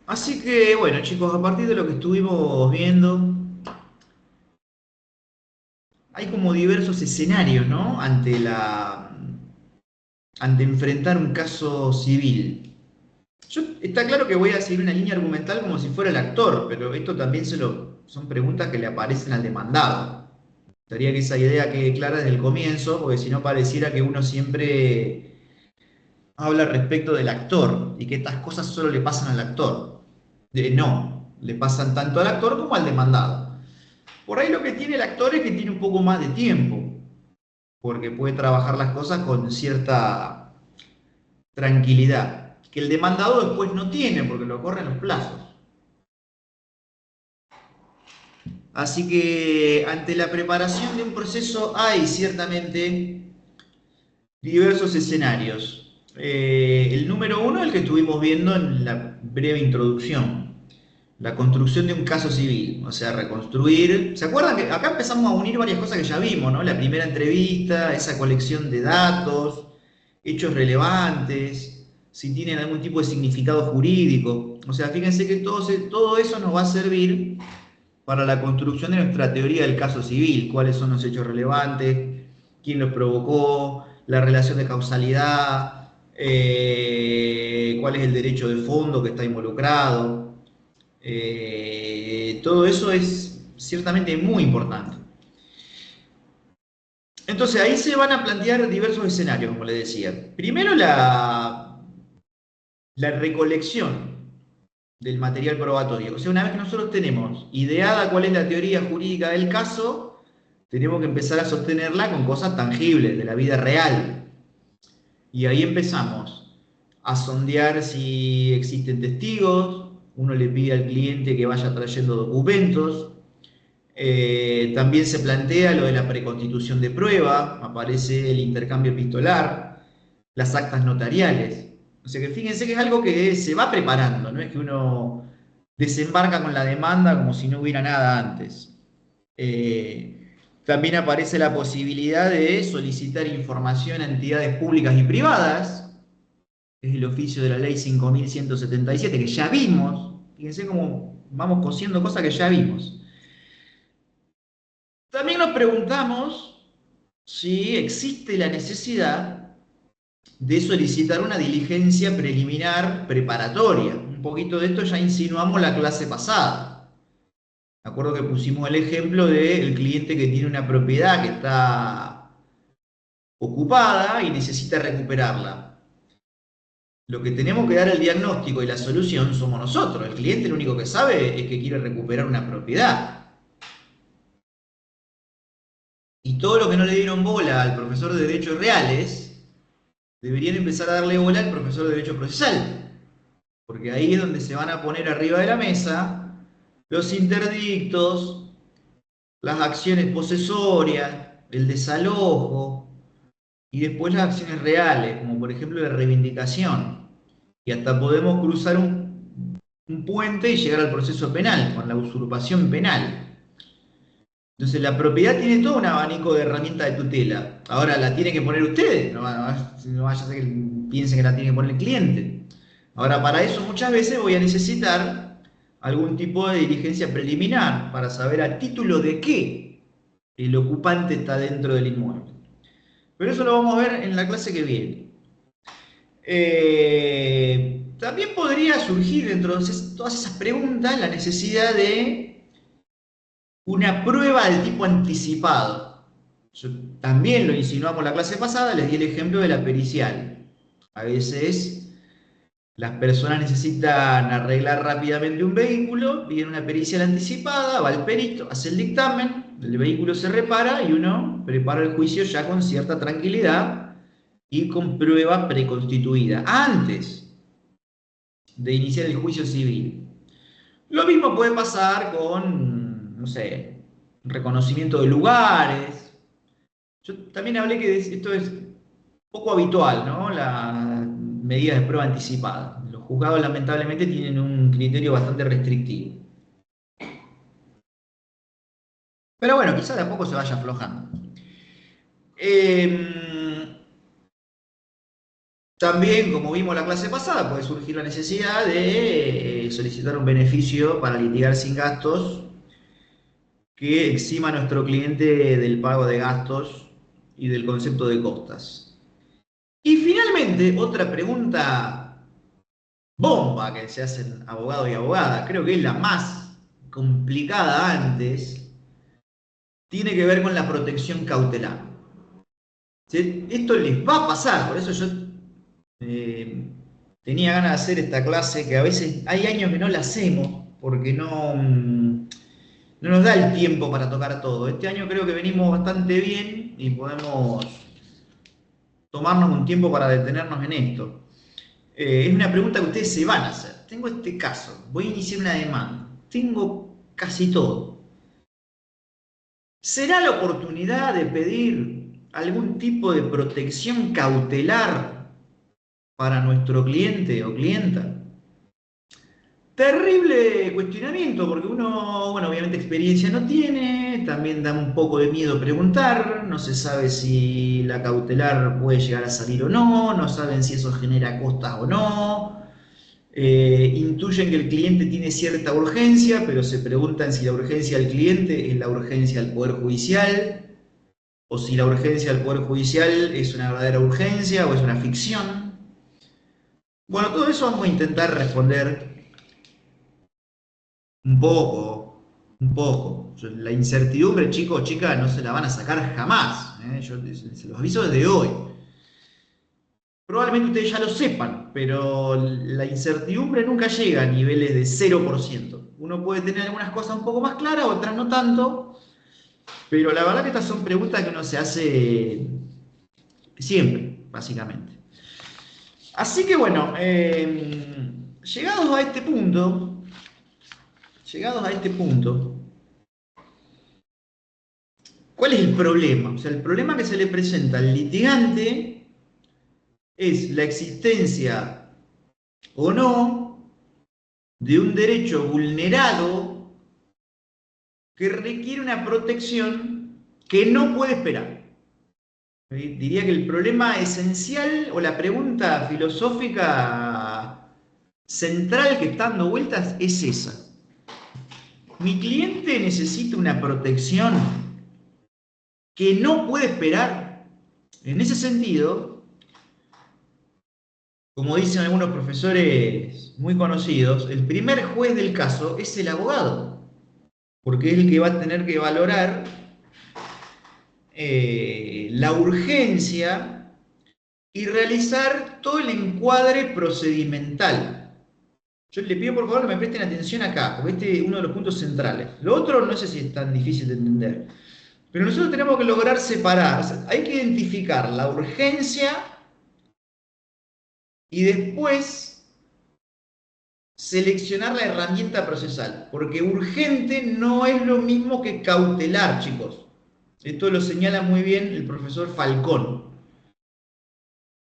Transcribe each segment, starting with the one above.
Así que, bueno, chicos, a partir de lo que estuvimos viendo, hay como diversos escenarios, ¿no? Ante enfrentar un caso civil. Está claro que voy a seguir una línea argumental como si fuera el actor, pero esto también son preguntas que le aparecen al demandado. Me gustaría que esa idea quede clara desde el comienzo, porque si no pareciera que uno siempre habla respecto del actor y que estas cosas solo le pasan al actor. No, le pasan tanto al actor como al demandado. Por ahí lo que tiene el actor es que tiene un poco más de tiempo, porque puede trabajar las cosas con cierta tranquilidad, que el demandado después no tiene, porque lo corren los plazos. Así que ante la preparación de un proceso hay ciertamente diversos escenarios. El número uno, el que estuvimos viendo en la breve introducción, la construcción de un caso civil, o sea, reconstruir. ¿Se acuerdan que acá empezamos a unir varias cosas que ya vimos, ¿no? La primera entrevista, esa colección de datos, hechos relevantes, si tienen algún tipo de significado jurídico. O sea, fíjense que todo eso nos va a servir para la construcción de nuestra teoría del caso civil, cuáles son los hechos relevantes, quién los provocó, la relación de causalidad, cuál es el derecho de fondo que está involucrado. Todo eso es ciertamente muy importante. Entonces ahí se van a plantear diversos escenarios, como les decía. Primero la recolección del material probatorio. O sea, una vez que nosotros tenemos ideada cuál es la teoría jurídica del caso, tenemos que empezar a sostenerla con cosas tangibles de la vida real. Y ahí empezamos a sondear si existen testigos, uno le pide al cliente que vaya trayendo documentos. También se plantea lo de la preconstitución de prueba, aparece el intercambio epistolar, las actas notariales. O sea que fíjense que es algo que se va preparando, no es que uno desembarca con la demanda como si no hubiera nada antes. También aparece la posibilidad de solicitar información a entidades públicas y privadas, es el oficio de la ley 5177 que ya vimos. Fíjense cómo vamos cosiendo cosas que ya vimos. También nos preguntamos si existe la necesidad de solicitar una diligencia preliminar preparatoria. Un poquito de esto ya insinuamos la clase pasada. Me acuerdo que pusimos el ejemplo del cliente que tiene una propiedad que está ocupada y necesita recuperarla. Lo que tenemos que dar el diagnóstico y la solución somos nosotros. El cliente lo único que sabe es que quiere recuperar una propiedad. Y todo lo que no le dieron bola al profesor de Derechos Reales, deberían empezar a darle bola al profesor de Derecho Procesal. Porque ahí es donde se van a poner arriba de la mesa los interdictos, las acciones posesorias, el desalojo y después las acciones reales, como por ejemplo la reivindicación. Y hasta podemos cruzar un puente y llegar al proceso penal, con la usurpación penal. Entonces la propiedad tiene todo un abanico de herramientas de tutela. Ahora la tiene que poner ustedes, no vaya a ser que piensen que la tiene que poner el cliente. Ahora para eso muchas veces voy a necesitar algún tipo de diligencia preliminar para saber a título de qué el ocupante está dentro del inmueble. Pero eso lo vamos a ver en la clase que viene. También podría surgir dentro de todas esas preguntas la necesidad de una prueba del tipo anticipado. Yo también lo insinuamos la clase pasada, les di el ejemplo de la pericial. A veces las personas necesitan arreglar rápidamente un vehículo, piden una pericial anticipada, va el perito, hace el dictamen, el vehículo se repara y uno prepara el juicio ya con cierta tranquilidad y con prueba preconstituida, antes de iniciar el juicio civil. Lo mismo puede pasar con, no sé, reconocimiento de lugares. Yo también hablé que esto es poco habitual, ¿no? Las medidas de prueba anticipada. Los juzgados lamentablemente tienen un criterio bastante restrictivo. Pero bueno, quizás de a poco se vaya aflojando. Eh, También, como vimos la clase pasada, puede surgir la necesidad de solicitar un beneficio para litigar sin gastos que exima a nuestro cliente del pago de gastos y del concepto de costas. Y finalmente, otra pregunta bomba que se hacen abogados y abogadas, creo que es la más complicada antes, tiene que ver con la protección cautelar. ¿Sí? Esto les va a pasar, por eso yo eh, tenía ganas de hacer esta clase, que a veces hay años que no la hacemos, porque no nos da el tiempo para tocar todo. Este año creo que venimos bastante bien y podemos tomarnos un tiempo para detenernos en esto. Es una pregunta que ustedes se van a hacer. Tengo este caso, voy a iniciar una demanda, tengo casi todo. ¿Será la oportunidad de pedir algún tipo de protección cautelar para nuestro cliente o clienta? Terrible cuestionamiento, porque uno, bueno, obviamente experiencia no tiene, también da un poco de miedo preguntar, no se sabe si la cautelar puede llegar a salir o no, no saben si eso genera costas o no, intuyen que el cliente tiene cierta urgencia, pero se preguntan si la urgencia del cliente es la urgencia del Poder Judicial, o si la urgencia del Poder Judicial es una verdadera urgencia o es una ficción. Bueno, todo eso vamos a intentar responder un poco, un poco. La incertidumbre, chicos, chicas, no se la van a sacar jamás. Yo se los aviso desde hoy. Probablemente ustedes ya lo sepan, pero la incertidumbre nunca llega a niveles de 0%. Uno puede tener algunas cosas un poco más claras, otras no tanto, pero la verdad que estas son preguntas que uno se hace siempre, básicamente. Así que bueno, llegados a este punto, llegados a este punto, ¿cuál es el problema? O sea, el problema que se le presenta al litigante es la existencia o no de un derecho vulnerado que requiere una protección que no puede esperar. Diría que el problema esencial o la pregunta filosófica central que está dando vueltas es esa. Mi cliente necesita una protección que no puede esperar. En ese sentido, como dicen algunos profesores muy conocidos, el primer juez del caso es el abogado, porque es el que va a tener que valorar la urgencia y realizar todo el encuadre procedimental. Yo le pido por favor que me presten atención acá, porque este es uno de los puntos centrales. Lo otro no sé si es tan difícil de entender, pero nosotros tenemos que lograr separar, o sea, hay que identificar la urgencia y después seleccionar la herramienta procesal, porque urgente no es lo mismo que cautelar, chicos. Esto lo señala muy bien el profesor Falcón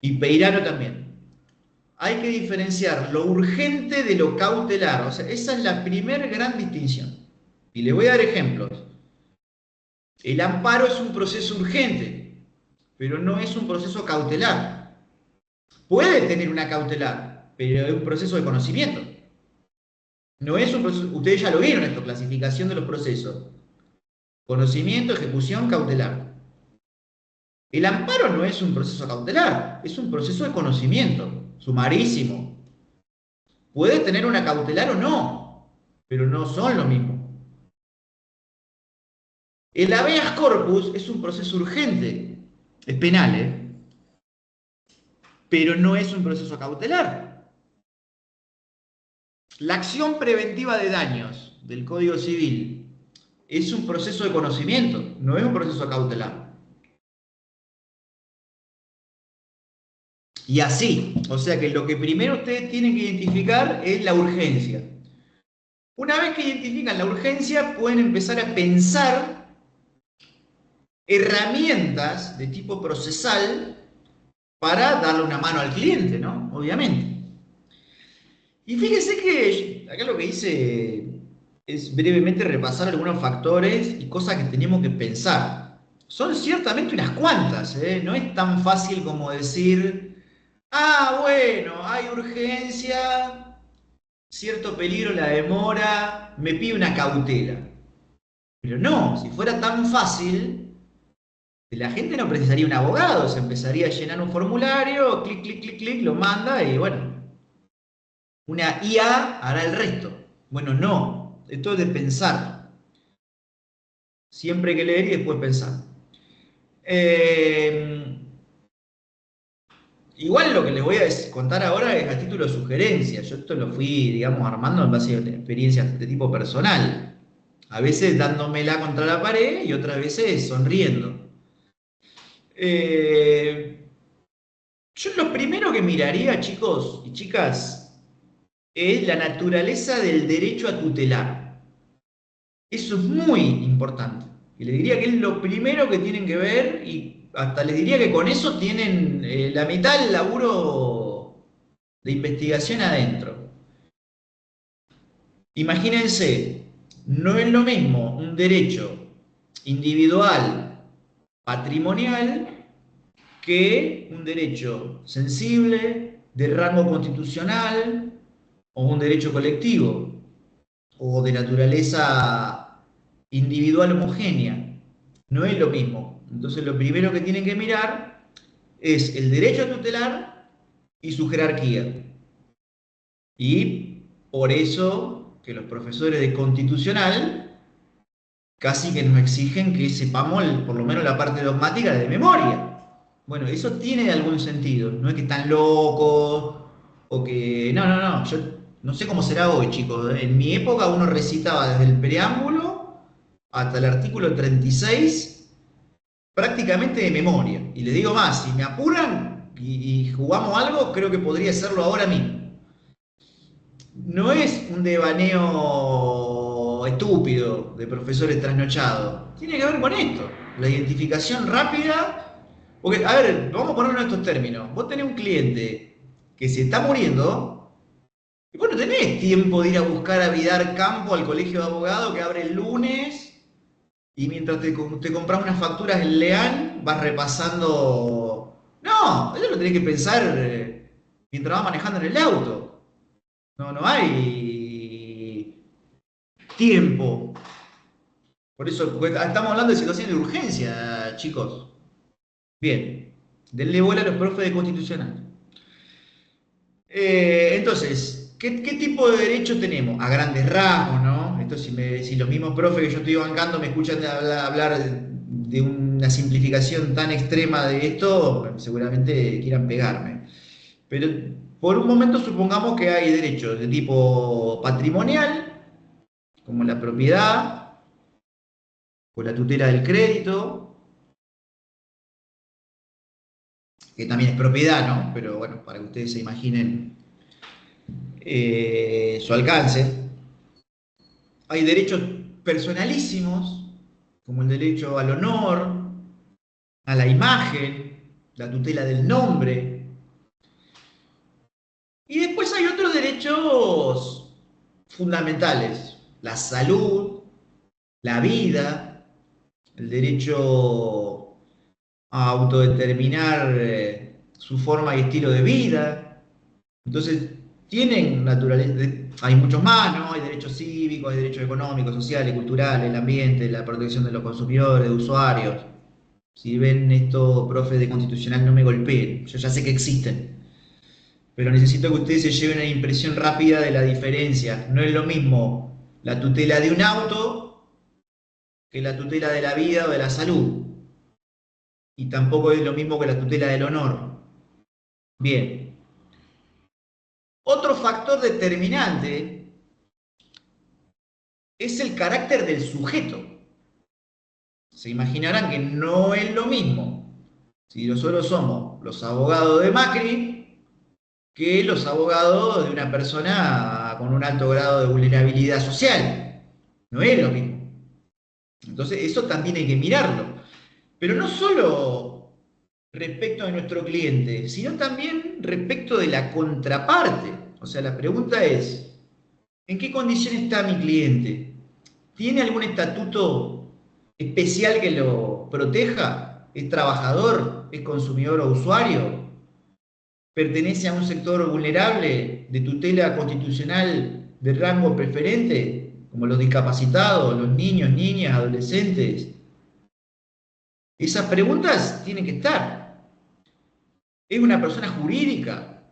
y Peirano también. Hay que diferenciar lo urgente de lo cautelar, o sea, esa es la primera gran distinción. Y les voy a dar ejemplos. El amparo es un proceso urgente, pero no es un proceso cautelar. Puede tener una cautelar, pero es un proceso de conocimiento. No es un proceso, ustedes ya lo vieron esto, clasificación de los procesos. Conocimiento, ejecución, cautelar. El amparo no es un proceso cautelar, es un proceso de conocimiento, sumarísimo. Puede tener una cautelar o no, pero no son lo mismo. El habeas corpus es un proceso urgente, es penal, pero no es un proceso cautelar. La acción preventiva de daños del Código Civil es un proceso de conocimiento, no es un proceso cautelar. Y así, o sea que lo que primero ustedes tienen que identificar es la urgencia. Una vez que identifican la urgencia, pueden empezar a pensar herramientas de tipo procesal para darle una mano al cliente, ¿no? Obviamente. Y fíjense que acá lo que hice es brevemente repasar algunos factores y cosas que tenemos que pensar. Son ciertamente unas cuantas, ¿eh? No es tan fácil como decir Ah, bueno, hay urgencia, cierto peligro, la demora, me pide una cautela. Pero no, si fuera tan fácil, la gente no precisaría un abogado, se empezaría a llenar un formulario, clic, clic, clic, clic, lo manda y bueno, una IA hará el resto. Bueno, no, esto es de pensar. Siempre hay que leer y después pensar. Eh, Igual lo que les voy a contar ahora es a título de sugerencia. Yo esto lo fui, digamos, armando en base a experiencias de tipo personal. A veces dándomela contra la pared y otras veces sonriendo. Eh, yo lo primero que miraría, chicos y chicas, es la naturaleza del derecho a tutelar. Eso es muy importante. Y les diría que es lo primero que tienen que ver y hasta les diría que con eso tienen la mitad del laburo de investigación adentro. Imagínense, no es lo mismo un derecho individual patrimonial que un derecho sensible de rango constitucional o un derecho colectivo o de naturaleza individual homogénea. No es lo mismo. Entonces lo primero que tienen que mirar es el derecho a tutelar y su jerarquía. Y por eso que los profesores de constitucional casi que nos exigen que sepamos por lo menos la parte dogmática de memoria. Bueno, eso tiene algún sentido. No es que están locos o que... No, no, no. Yo no sé cómo será hoy, chicos. En mi época uno recitaba desde el preámbulo hasta el artículo 36 prácticamente de memoria. Y le digo más, si me apuran y jugamos algo, creo que podría hacerlo ahora mismo. No es un devaneo estúpido de profesores trasnochados. Tiene que ver con esto, la identificación rápida. Porque, a ver, vamos a ponerlo en estos términos. Vos tenés un cliente que se está muriendo y vos no tenés tiempo de ir a buscar a Vidar Campo al colegio de abogados que abre el lunes y mientras te compras unas facturas en Leán vas repasando. No, eso lo tenés que pensar mientras vas manejando en el auto. No, no hay tiempo. Por eso, porque estamos hablando de situaciones de urgencia, chicos. Bien, denle bola a los profes de constitucional. Entonces, ¿qué tipo de derecho tenemos? A grandes rasgos, ¿no? Esto si los mismos profes que yo estoy bancando me escuchan hablar de una simplificación tan extrema de esto, seguramente quieran pegarme. Pero por un momento supongamos que hay derechos de tipo patrimonial, como la propiedad, o la tutela del crédito, que también es propiedad, ¿no? Pero bueno, para que ustedes se imaginen su alcance. Hay derechos personalísimos, como el derecho al honor, a la imagen, la tutela del nombre. Y después hay otros derechos fundamentales, la salud, la vida, el derecho a autodeterminar su forma y estilo de vida. Entonces, tienen naturaleza, hay muchos más, ¿no? Hay derechos cívicos, hay derechos económicos, sociales, culturales, el ambiente, la protección de los consumidores, de usuarios. Si ven esto, profe de constitucional, no me golpeen, yo ya sé que existen, pero necesito que ustedes se lleven una impresión rápida de la diferencia. No es lo mismo la tutela de un auto que la tutela de la vida o de la salud, y tampoco es lo mismo que la tutela del honor. Bien, otro factor determinante es el carácter del sujeto. Se imaginarán que no es lo mismo si nosotros somos los abogados de Macri que los abogados de una persona con un alto grado de vulnerabilidad social. No es lo mismo. Entonces, eso también hay que mirarlo. Pero no solo respecto de nuestro cliente, sino también respecto de la contraparte. O sea, la pregunta es, ¿en qué condición está mi cliente? ¿Tiene algún estatuto especial que lo proteja? ¿Es trabajador? ¿Es consumidor o usuario? pertenece a un sector vulnerable de tutela constitucional de rango preferente, como los discapacitados, los niños, niñas, adolescentes. Esas preguntas tienen que estar. ¿Es una persona jurídica?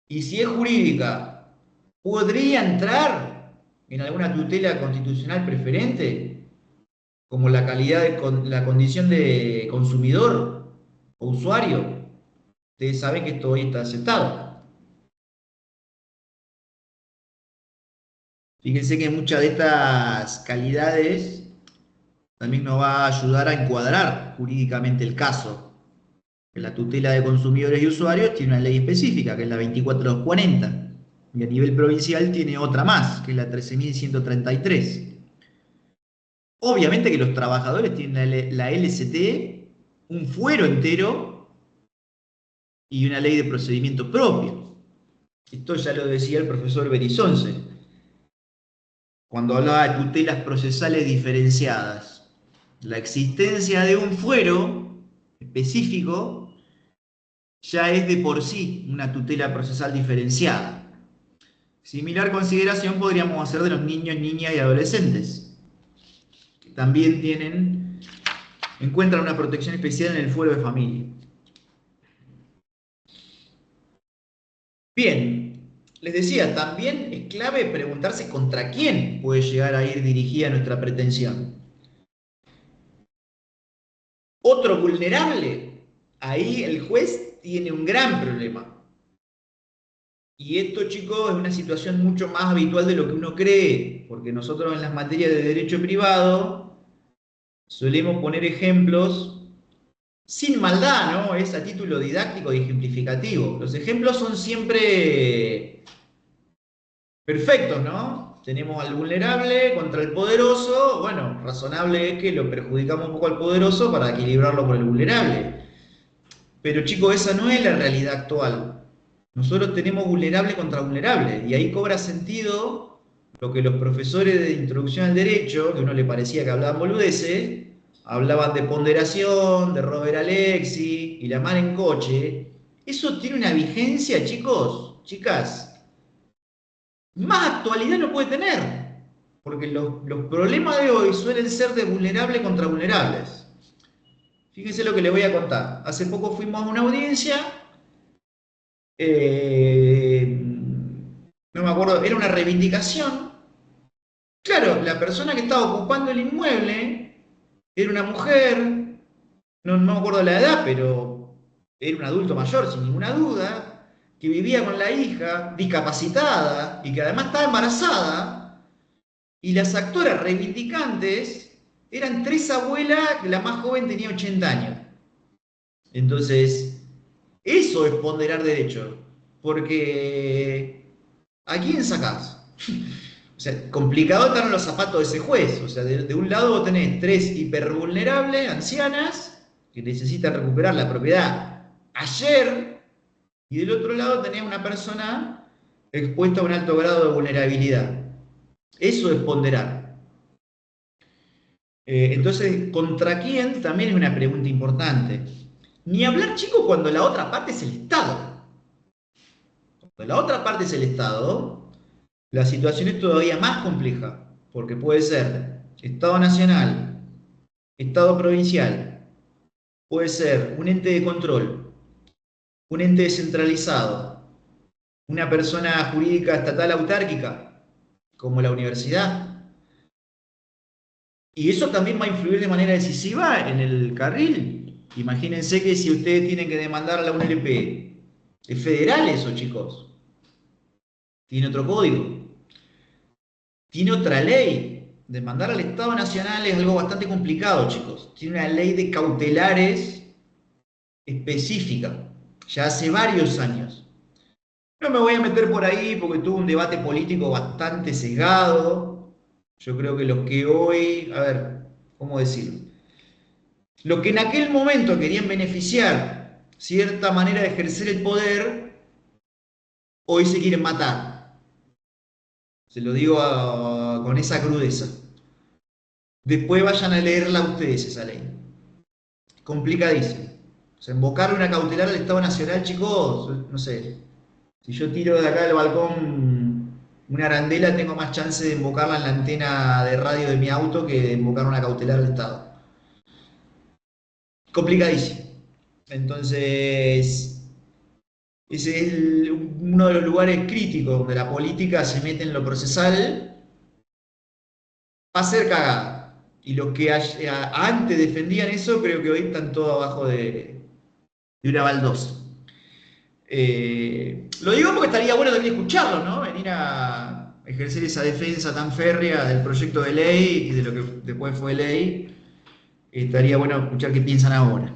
Y si es jurídica, ¿podría entrar en alguna tutela constitucional preferente, como la calidad de la condición de consumidor o usuario? Ustedes saben que esto hoy está aceptado. Fíjense que muchas de estas calidades también nos va a ayudar a encuadrar jurídicamente el caso. Que la tutela de consumidores y usuarios tiene una ley específica, que es la 24240, y a nivel provincial tiene otra más, que es la 13133. Obviamente que los trabajadores tienen la LCT, un fuero entero y una ley de procedimiento propio. Esto ya lo decía el profesor Berizonce, cuando hablaba de tutelas procesales diferenciadas. La existencia de un fuero específico ya es de por sí una tutela procesal diferenciada. Similar consideración podríamos hacer de los niños, niñas y adolescentes, que también encuentran una protección especial en el fuero de familia. Bien, les decía, también es clave preguntarse contra quién puede llegar a ir dirigida nuestra pretensión. Otro vulnerable, ahí el juez tiene un gran problema. Y esto, chicos, es una situación mucho más habitual de lo que uno cree, porque nosotros en las materias de derecho privado solemos poner ejemplos sin maldad, ¿no? Es a título didáctico y ejemplificativo. Los ejemplos son siempre perfectos, ¿no? Tenemos al vulnerable contra el poderoso. Bueno, razonable es que lo perjudicamos un poco al poderoso para equilibrarlo con el vulnerable. Pero chicos, esa no es la realidad actual. Nosotros tenemos vulnerable contra vulnerable, y ahí cobra sentido lo que los profesores de introducción al derecho, que a uno le parecía que hablaban boludeces, hablaban de ponderación, de Robert Alexi y la mar en coche. Eso tiene una vigencia, chicos, chicas, más actualidad no puede tener, porque los problemas de hoy suelen ser de vulnerable contra vulnerables. Fíjense lo que les voy a contar. Hace poco fuimos a una audiencia, no me acuerdo, era una reivindicación. Claro, la persona que estaba ocupando el inmueble era una mujer, no me acuerdo la edad, pero era un adulto mayor, sin ninguna duda, que vivía con la hija, discapacitada y que además estaba embarazada, y las actoras reivindicantes eran tres abuelas, la más joven tenía 80 años. Entonces, eso es ponderar derecho, porque ¿a quién sacás? O sea, complicado estar en los zapatos de ese juez. O sea, de un lado vos tenés tres hipervulnerables, ancianas, que necesitan recuperar la propiedad ayer, y del otro lado tenés una persona expuesta a un alto grado de vulnerabilidad. Eso es ponderar. Entonces, ¿contra quién? También es una pregunta importante. Ni hablar, chicos, cuando la otra parte es el Estado. Cuando la otra parte es el Estado, la situación es todavía más compleja, porque puede ser Estado nacional, Estado provincial, puede ser un ente de control, un ente descentralizado, una persona jurídica estatal autárquica, como la universidad. Y eso también va a influir de manera decisiva en el carril. Imagínense que si ustedes tienen que demandarle a un LP, ¿es federal eso, chicos? Tiene otro código, tiene otra ley. Demandar al Estado Nacional es algo bastante complicado, chicos. Tiene una ley de cautelares específica, ya hace varios años. No me voy a meter por ahí porque tuvo un debate político bastante sesgado. Yo creo que los que hoy, a ver, ¿cómo decirlo? Los que en aquel momento querían beneficiar cierta manera de ejercer el poder, hoy se quieren matar. Se lo digo con esa crudeza. Después vayan a leerla ustedes esa ley. Complicadísima. O sea, invocar una cautelar al Estado Nacional, chicos, no sé. Si yo tiro de acá del balcón una arandela, tengo más chance de invocarla en la antena de radio de mi auto que de invocar una cautelar al Estado. Complicadísimo. Entonces, ese es uno de los lugares críticos donde la política se mete en lo procesal, va a ser cagada. Y los que antes defendían eso, creo que hoy están todos abajo de una baldosa. Lo digo porque estaría bueno también escucharlo, ¿no? Venir a ejercer esa defensa tan férrea del proyecto de ley y de lo que después fue ley. Estaría bueno escuchar qué piensan ahora.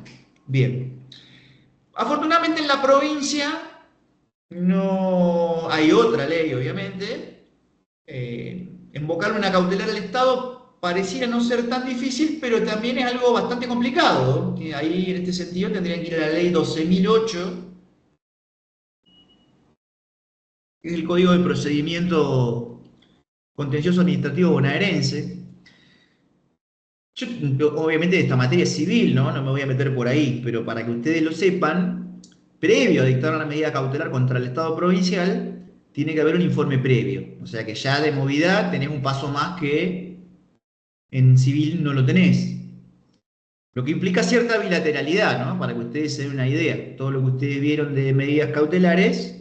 Bien. Afortunadamente en la provincia no hay otra ley, obviamente. Invocarle una cautelar al Estado pareciera no ser tan difícil, pero también es algo bastante complicado. Ahí en este sentido tendrían que ir a la ley 12.008, que es el Código de Procedimiento Contencioso Administrativo Bonaerense. Obviamente esta materia es civil, ¿no? No me voy a meter por ahí, pero para que ustedes lo sepan, previo a dictar una medida cautelar contra el Estado provincial, tiene que haber un informe previo. O sea que ya de movilidad tenés un paso más que en civil no lo tenés. Lo que implica cierta bilateralidad, ¿no? Para que ustedes se den una idea. Todo lo que ustedes vieron de medidas cautelares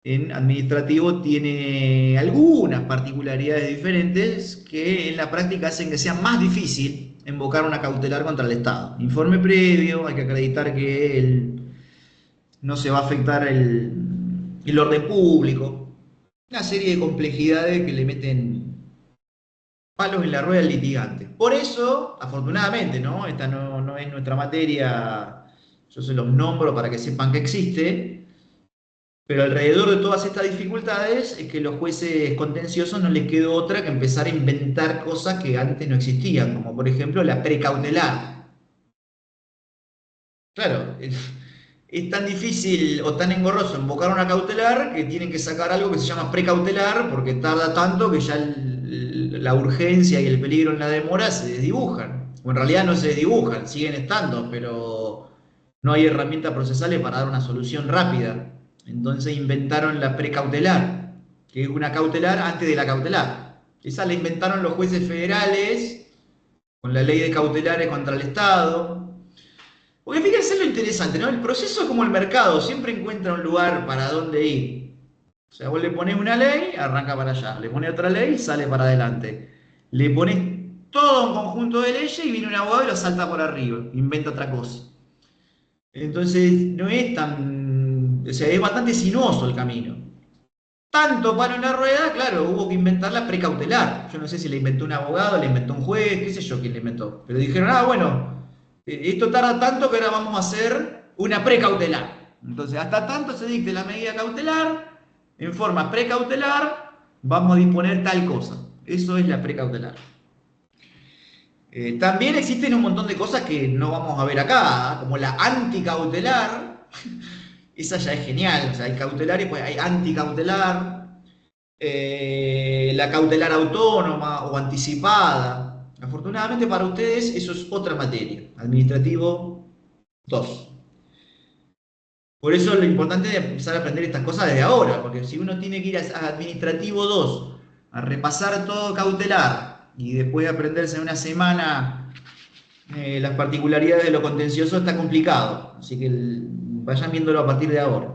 en administrativo tiene algunas particularidades diferentes que en la práctica hacen que sea más difícil invocar una cautelar contra el Estado. Informe previo, hay que acreditar que no se va a afectar el orden público, una serie de complejidades que le meten palos en la rueda al litigante. Por eso, afortunadamente, ¿no? Esta no es nuestra materia, yo se los nombro para que sepan que existe. Pero alrededor de todas estas dificultades es que los jueces contenciosos no les quedó otra que empezar a inventar cosas que antes no existían, como por ejemplo la precautelar. Claro, es tan difícil o tan engorroso invocar una cautelar que tienen que sacar algo que se llama precautelar porque tarda tanto que ya la urgencia y el peligro en la demora se desdibujan. O en realidad no se desdibujan, siguen estando, pero no hay herramientas procesales para dar una solución rápida. Entonces inventaron la precautelar, que es una cautelar antes de la cautelar. Esa la inventaron los jueces federales con la ley de cautelares contra el Estado. Porque fíjense lo interesante, ¿no? El proceso es como el mercado, siempre encuentra un lugar para dónde ir. O sea, vos le pones una ley, arranca para allá. Le pones otra ley, sale para adelante. Le pones todo un conjunto de leyes y viene un abogado y lo salta por arriba, inventa otra cosa. Entonces, no es tan. O sea, es bastante sinuoso el camino. Tanto palo en la rueda, claro, hubo que inventar la precautelar. Yo no sé si la inventó un abogado, la inventó un juez, qué sé yo quién la inventó. Pero dijeron, bueno, esto tarda tanto que ahora vamos a hacer una precautelar. Entonces, hasta tanto se dicte la medida cautelar, en forma precautelar, vamos a disponer tal cosa. Eso es la precautelar. También existen un montón de cosas que no vamos a ver acá, como la anticautelar. Esa ya es genial, o sea, hay cautelar y pues hay anticautelar, la cautelar autónoma o anticipada. Afortunadamente para ustedes eso es otra materia, administrativo 2. Por eso lo importante es empezar a aprender estas cosas desde ahora, porque si uno tiene que ir a administrativo 2 a repasar todo cautelar y después aprenderse en una semana las particularidades de lo contencioso, está complicado. Así que vayan viéndolo a partir de ahora.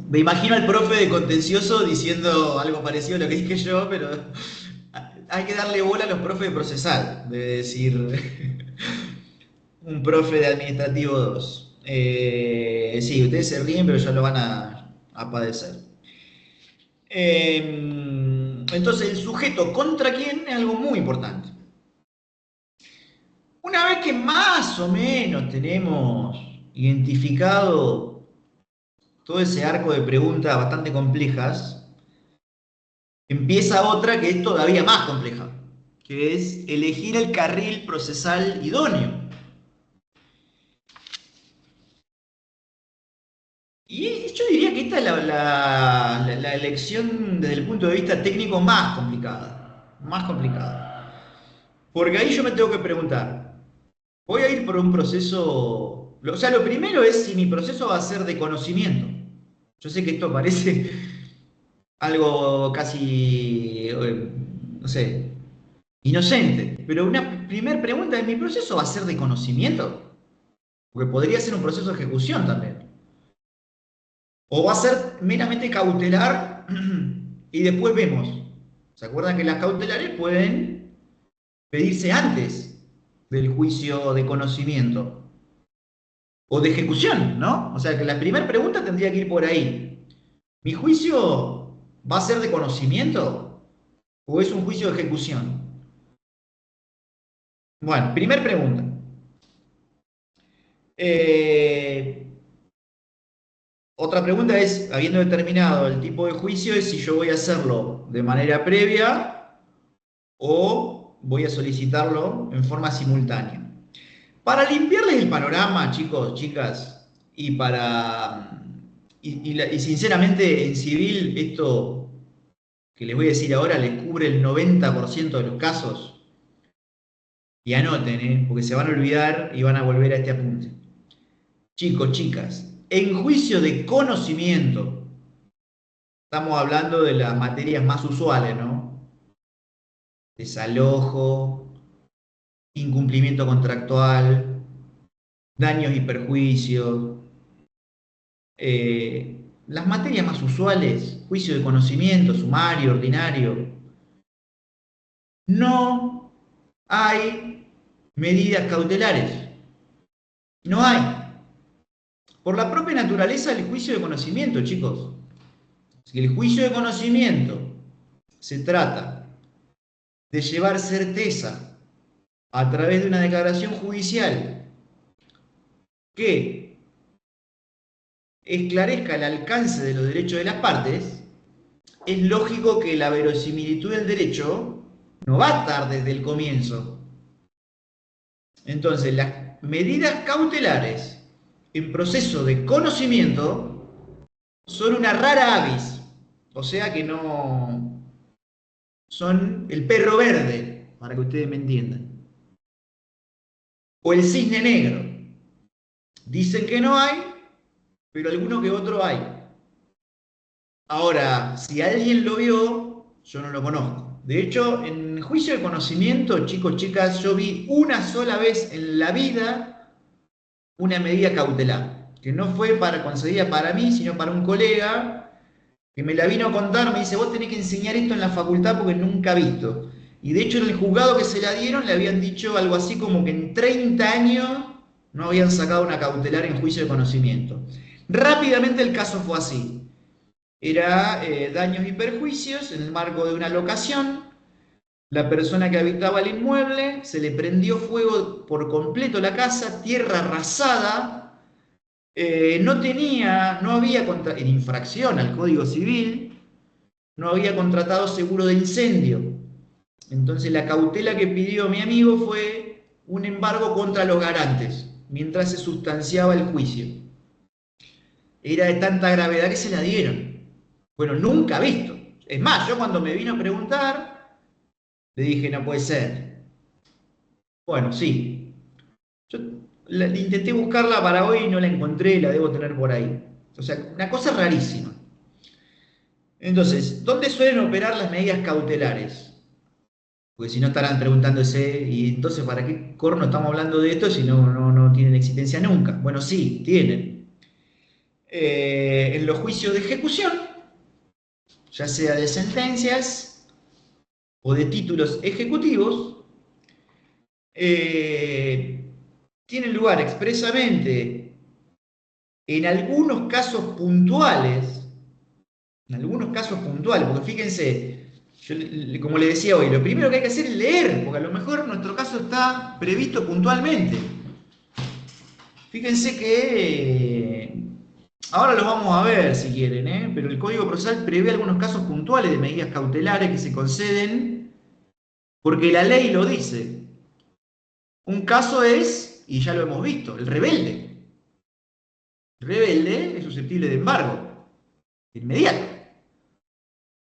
Me imagino al profe de contencioso diciendo algo parecido a lo que dije yo, pero hay que darle bola a los profes de procesal, debe decir un profe de administrativo 2. Sí, ustedes se ríen, pero ya lo van a padecer. Entonces, el sujeto contra quién es algo muy importante. Una vez que más o menos tenemos identificado todo ese arco de preguntas bastante complejas, empieza otra que es todavía más compleja, que es elegir el carril procesal idóneo. Y yo diría que esta es la elección desde el punto de vista técnico más complicada. Más complicada. Porque ahí yo me tengo que preguntar, Voy a ir por un proceso, o sea, lo primero es si mi proceso va a ser de conocimiento. Yo sé que esto parece algo casi, no sé, inocente, pero una primera pregunta es, ¿mi proceso va a ser de conocimiento? Porque podría ser un proceso de ejecución también. O va a ser meramente cautelar y después vemos. ¿Se acuerdan que las cautelares pueden pedirse antes del juicio de conocimiento o de ejecución, ¿no? O sea que la primera pregunta tendría que ir por ahí. ¿Mi juicio va a ser de conocimiento o es un juicio de ejecución? Bueno, primera pregunta. Eh, Otra pregunta es, habiendo determinado el tipo de juicio, es si yo voy a hacerlo de manera previa o voy a solicitarlo en forma simultánea. Para limpiarles el panorama, chicos, chicas, y para y sinceramente en civil esto que les voy a decir ahora les cubre el 90% de los casos, y anoten, porque se van a olvidar y van a volver a este apunte. Chicos, chicas, en juicio de conocimiento, estamos hablando de las materias más usuales, ¿no? Desalojo, incumplimiento contractual, daños y perjuicios. Las materias más usuales, juicio de conocimiento, sumario, ordinario, no hay medidas cautelares. No hay. Por la propia naturaleza del juicio de conocimiento, chicos. Si el juicio de conocimiento se trata de llevar certeza a través de una declaración judicial que esclarezca el alcance de los derechos de las partes, es lógico que la verosimilitud del derecho no va a estar desde el comienzo. Entonces, las medidas cautelares en proceso de conocimiento son una rara avis, o sea que no son el perro verde, para que ustedes me entiendan, o el cisne negro. Dicen que no hay, pero alguno que otro hay. Ahora, si alguien lo vio, yo no lo conozco. De hecho, en juicio de conocimiento, chicos, chicas, yo vi una sola vez en la vida una medida cautelar, que no fue concedida para mí, sino para un colega que me la vino a contar. Me dice, vos tenés que enseñar esto en la facultad porque nunca he visto. Y de hecho, en el juzgado que se la dieron, le habían dicho algo así como que en 30 años no habían sacado una cautelar en juicio de conocimiento. Rápidamente el caso fue así. Era daños y perjuicios en el marco de una locación. La persona que habitaba el inmueble, se le prendió fuego por completo la casa, tierra arrasada, no había, en infracción al Código Civil, no había contratado seguro de incendio. Entonces la cautela que pidió mi amigo fue un embargo contra los garantes, mientras se sustanciaba el juicio. Era de tanta gravedad que se la dieron. Bueno, nunca visto. Es más, yo cuando me vino a preguntar, le dije, no puede ser. Bueno, sí. Yo intenté buscarla para hoy y no la encontré, la debo tener por ahí. O sea, una cosa rarísima. Entonces, ¿dónde suelen operar las medidas cautelares? Porque si no estarán preguntándose, ¿y entonces para qué corno estamos hablando de esto si no tienen existencia nunca? Bueno, sí, tienen. En los juicios de ejecución, ya sea de sentencias o de títulos ejecutivos, eh, tienen lugar expresamente en algunos casos puntuales, porque fíjense, yo, como les decía hoy, lo primero que hay que hacer es leer, porque a lo mejor nuestro caso está previsto puntualmente. Fíjense que ahora los vamos a ver si quieren, pero el Código Procesal prevé algunos casos puntuales de medidas cautelares que se conceden porque la ley lo dice. Un caso es, y ya lo hemos visto, el rebelde. El rebelde es susceptible de embargo, inmediato.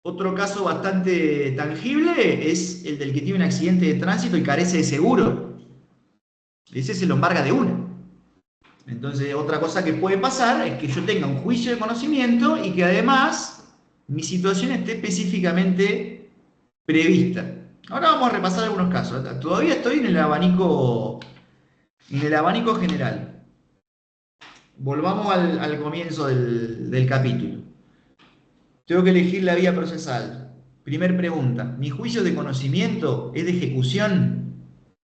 Otro caso bastante tangible es el del que tiene un accidente de tránsito y carece de seguro. Ese se lo embarga de una. Entonces, otra cosa que puede pasar es que yo tenga un juicio de conocimiento y que además mi situación esté específicamente prevista. Ahora vamos a repasar algunos casos. Todavía estoy en el abanico general. Volvamos al comienzo del capítulo. Tengo que elegir la vía procesal. Primer pregunta, ¿mi juicio de conocimiento es de ejecución?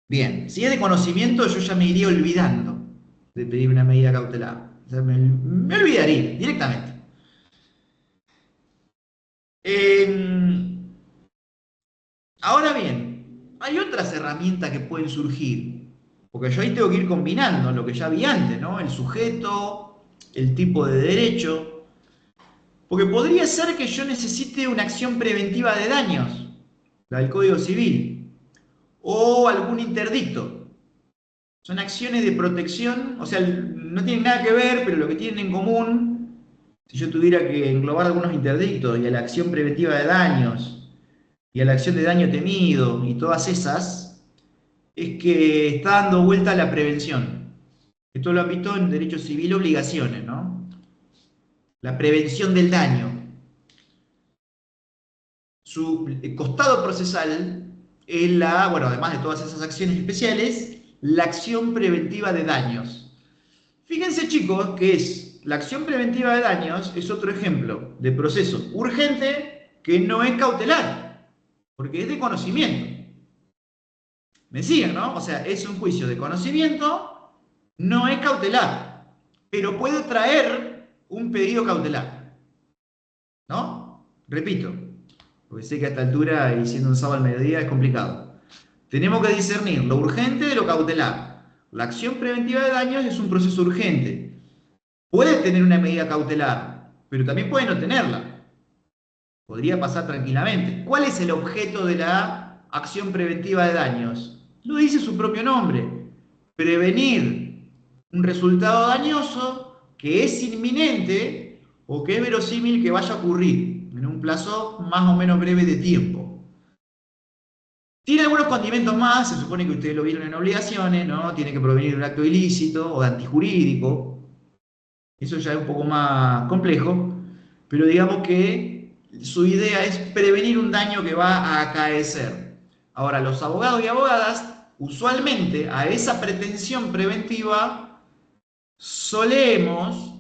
Bien, si es de conocimiento yo ya me iría olvidando de pedir una medida cautelar. O sea, me olvidaría directamente. Ahora bien, hay otras herramientas que pueden surgir, porque yo ahí tengo que ir combinando lo que ya vi antes, ¿no? El sujeto, el tipo de derecho, porque podría ser que yo necesite una acción preventiva de daños, la del Código Civil, o algún interdicto. Son acciones de protección, o sea, no tienen nada que ver, pero lo que tienen en común, si yo tuviera que englobar algunos interdictos y a la acción preventiva de daños y a la acción de daño temido y todas esas, es que está dando vuelta a la prevención. Esto lo han visto en derecho civil obligaciones, ¿no? La prevención del daño. Su costado procesal es bueno, además de todas esas acciones especiales, la acción preventiva de daños. Fíjense, chicos, que la acción preventiva de daños es otro ejemplo de proceso urgente que no es cautelar, porque es de conocimiento. ¿Me siguen, no? O sea, es un juicio de conocimiento, no es cautelar, pero puede traer un pedido cautelar, ¿no? Repito, porque sé que a esta altura y siendo un sábado al mediodía es complicado. Tenemos que discernir lo urgente de lo cautelar. La acción preventiva de daños es un proceso urgente. Puede tener una medida cautelar, pero también puede no tenerla. Podría pasar tranquilamente. ¿Cuál es el objeto de la acción preventiva de daños? Lo dice su propio nombre. Prevenir un resultado dañoso que es inminente o que es verosímil que vaya a ocurrir en un plazo más o menos breve de tiempo. Tiene algunos condimentos más, se supone que ustedes lo vieron en obligaciones, ¿no? Tiene que provenir de un acto ilícito o de antijurídico. Eso ya es un poco más complejo, pero digamos que su idea es prevenir un daño que va a acaecer. Ahora, los abogados y abogadas, usualmente a esa pretensión preventiva, solemos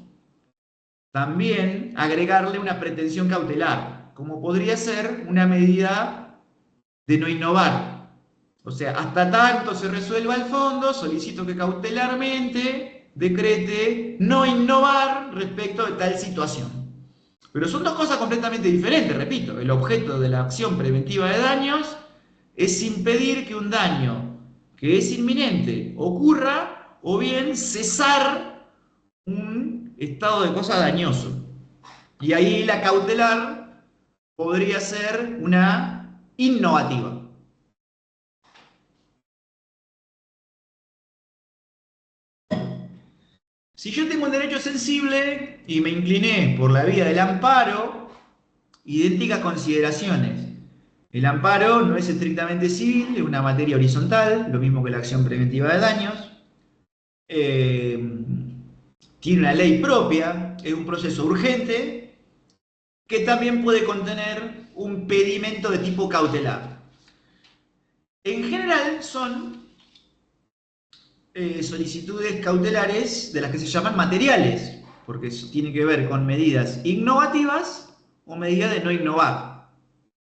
también agregarle una pretensión cautelar, como podría ser una medida de no innovar. O sea, hasta tanto se resuelva el fondo, solicito que cautelarmente decrete no innovar respecto de tal situación. Pero son dos cosas completamente diferentes, repito. El objeto de la acción preventiva de daños es impedir que un daño que es inminente ocurra o bien cesar un estado de cosa dañoso. Y ahí la cautelar podría ser una innovativa. Si yo tengo un derecho sensible y me incliné por la vía del amparo, idénticas consideraciones. El amparo no es estrictamente civil, es una materia horizontal, lo mismo que la acción preventiva de daños. Eh, Tiene una ley propia, es un proceso urgente que también puede contener un pedimento de tipo cautelar. En general son solicitudes cautelares de las que se llaman materiales, porque eso tiene que ver con medidas innovativas o medidas de no innovar,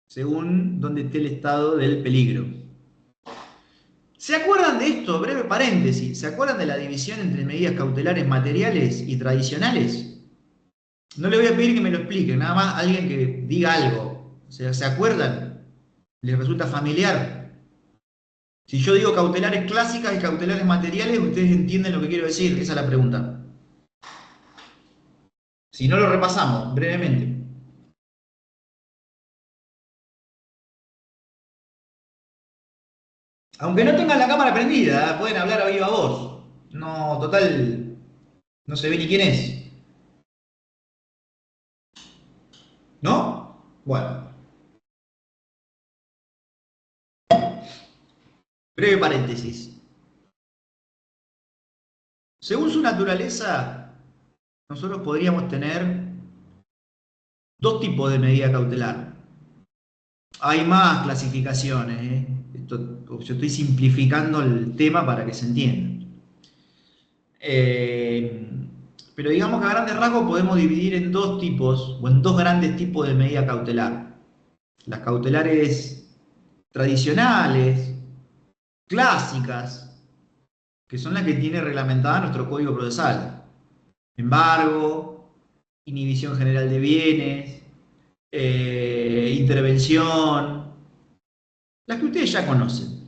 según donde esté el estado del peligro. ¿Se acuerdan de esto? Breve paréntesis. ¿Se acuerdan de la división entre medidas cautelares materiales y tradicionales? No le voy a pedir que me lo expliquen, nada más alguien que diga algo. O sea, ¿se acuerdan? ¿Les resulta familiar? Si yo digo cautelares clásicas y cautelares materiales, ustedes entienden lo que quiero decir. Esa es la pregunta. Si no, lo repasamos brevemente. Aunque no tengan la cámara prendida, pueden hablar a viva voz. No, total, no se ve ni quién es. ¿No? Bueno, breve paréntesis. Según su naturaleza, nosotros podríamos tener dos tipos de medida cautelar. Hay más clasificaciones, ¿eh? Yo estoy simplificando el tema para que se entienda. Eh, pero digamos que a grandes rasgos podemos dividir en dos tipos, o en dos grandes tipos de medida cautelar. Las cautelares tradicionales, clásicas, que son las que tiene reglamentada nuestro Código Procesal. Embargo, inhibición general de bienes, intervención, las que ustedes ya conocen.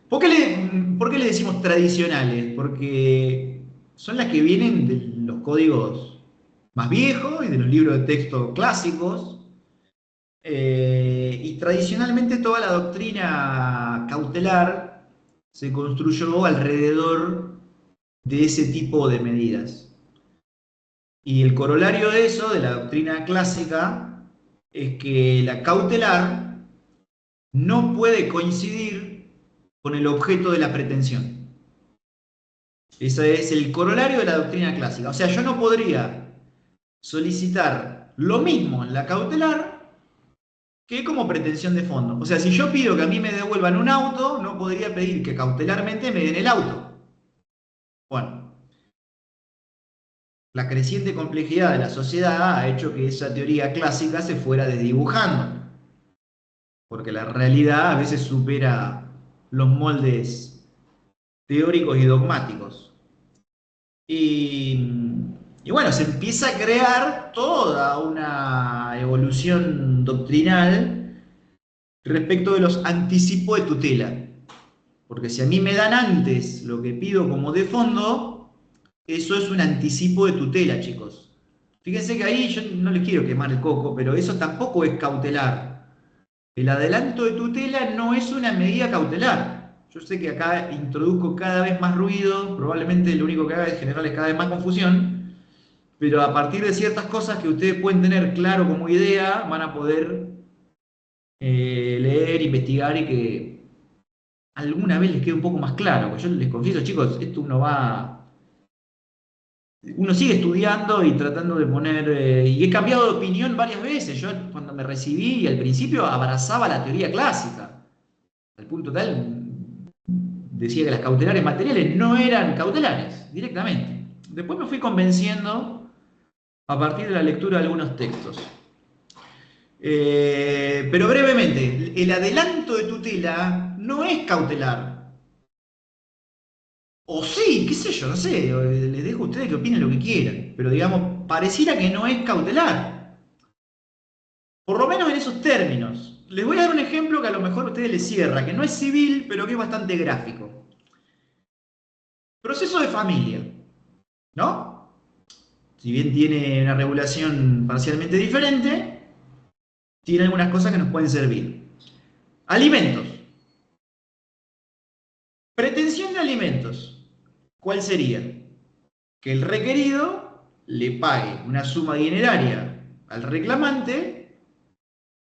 ¿Por qué le decimos tradicionales? Porque son las que vienen de los códigos más viejos y de los libros de texto clásicos. Y tradicionalmente toda la doctrina cautelar se construyó alrededor de ese tipo de medidas. Y el corolario de eso, de la doctrina clásica, es que la cautelar no puede coincidir con el objeto de la pretensión. Ese es el corolario de la doctrina clásica. O sea, yo no podría solicitar lo mismo en la cautelar que como pretensión de fondo. O sea, si yo pido que a mí me devuelvan un auto, no podría pedir que cautelarmente me den el auto. Bueno, la creciente complejidad de la sociedad ha hecho que esa teoría clásica se fuera desdibujando, porque la realidad a veces supera los moldes teóricos y dogmáticos. Y, y bueno, se empieza a crear toda una evolución doctrinal respecto de los anticipos de tutela. Porque si a mí me dan antes lo que pido como de fondo, eso es un anticipo de tutela, chicos. Fíjense que ahí yo no les quiero quemar el coco, pero eso tampoco es cautelar. El adelanto de tutela no es una medida cautelar. Yo sé que acá introduzco cada vez más ruido, probablemente lo único que haga es generarles cada vez más confusión, pero a partir de ciertas cosas que ustedes pueden tener claro como idea, van a poder leer, investigar y que alguna vez les quede un poco más claro. Porque yo les confieso, chicos, esto uno sigue estudiando y tratando de poner, y he cambiado de opinión varias veces. Yo cuando me recibí al principio abrazaba la teoría clásica, al punto tal, decía que las cautelares materiales no eran cautelares, directamente. Después me fui convenciendo a partir de la lectura de algunos textos. Pero brevemente, el adelanto de tutela no es cautelar. O sí, qué sé yo, no sé, les dejo a ustedes que opinen lo que quieran, pero digamos, pareciera que no es cautelar. Por lo menos en esos términos. Les voy a dar un ejemplo que a lo mejor a ustedes les cierra, que no es civil, pero que es bastante gráfico. Proceso de familia, ¿no? Si bien tiene una regulación parcialmente diferente, tiene algunas cosas que nos pueden servir. Alimentos. Pretensión de alimentos. ¿Cuál sería? Que el requerido le pague una suma dineraria al reclamante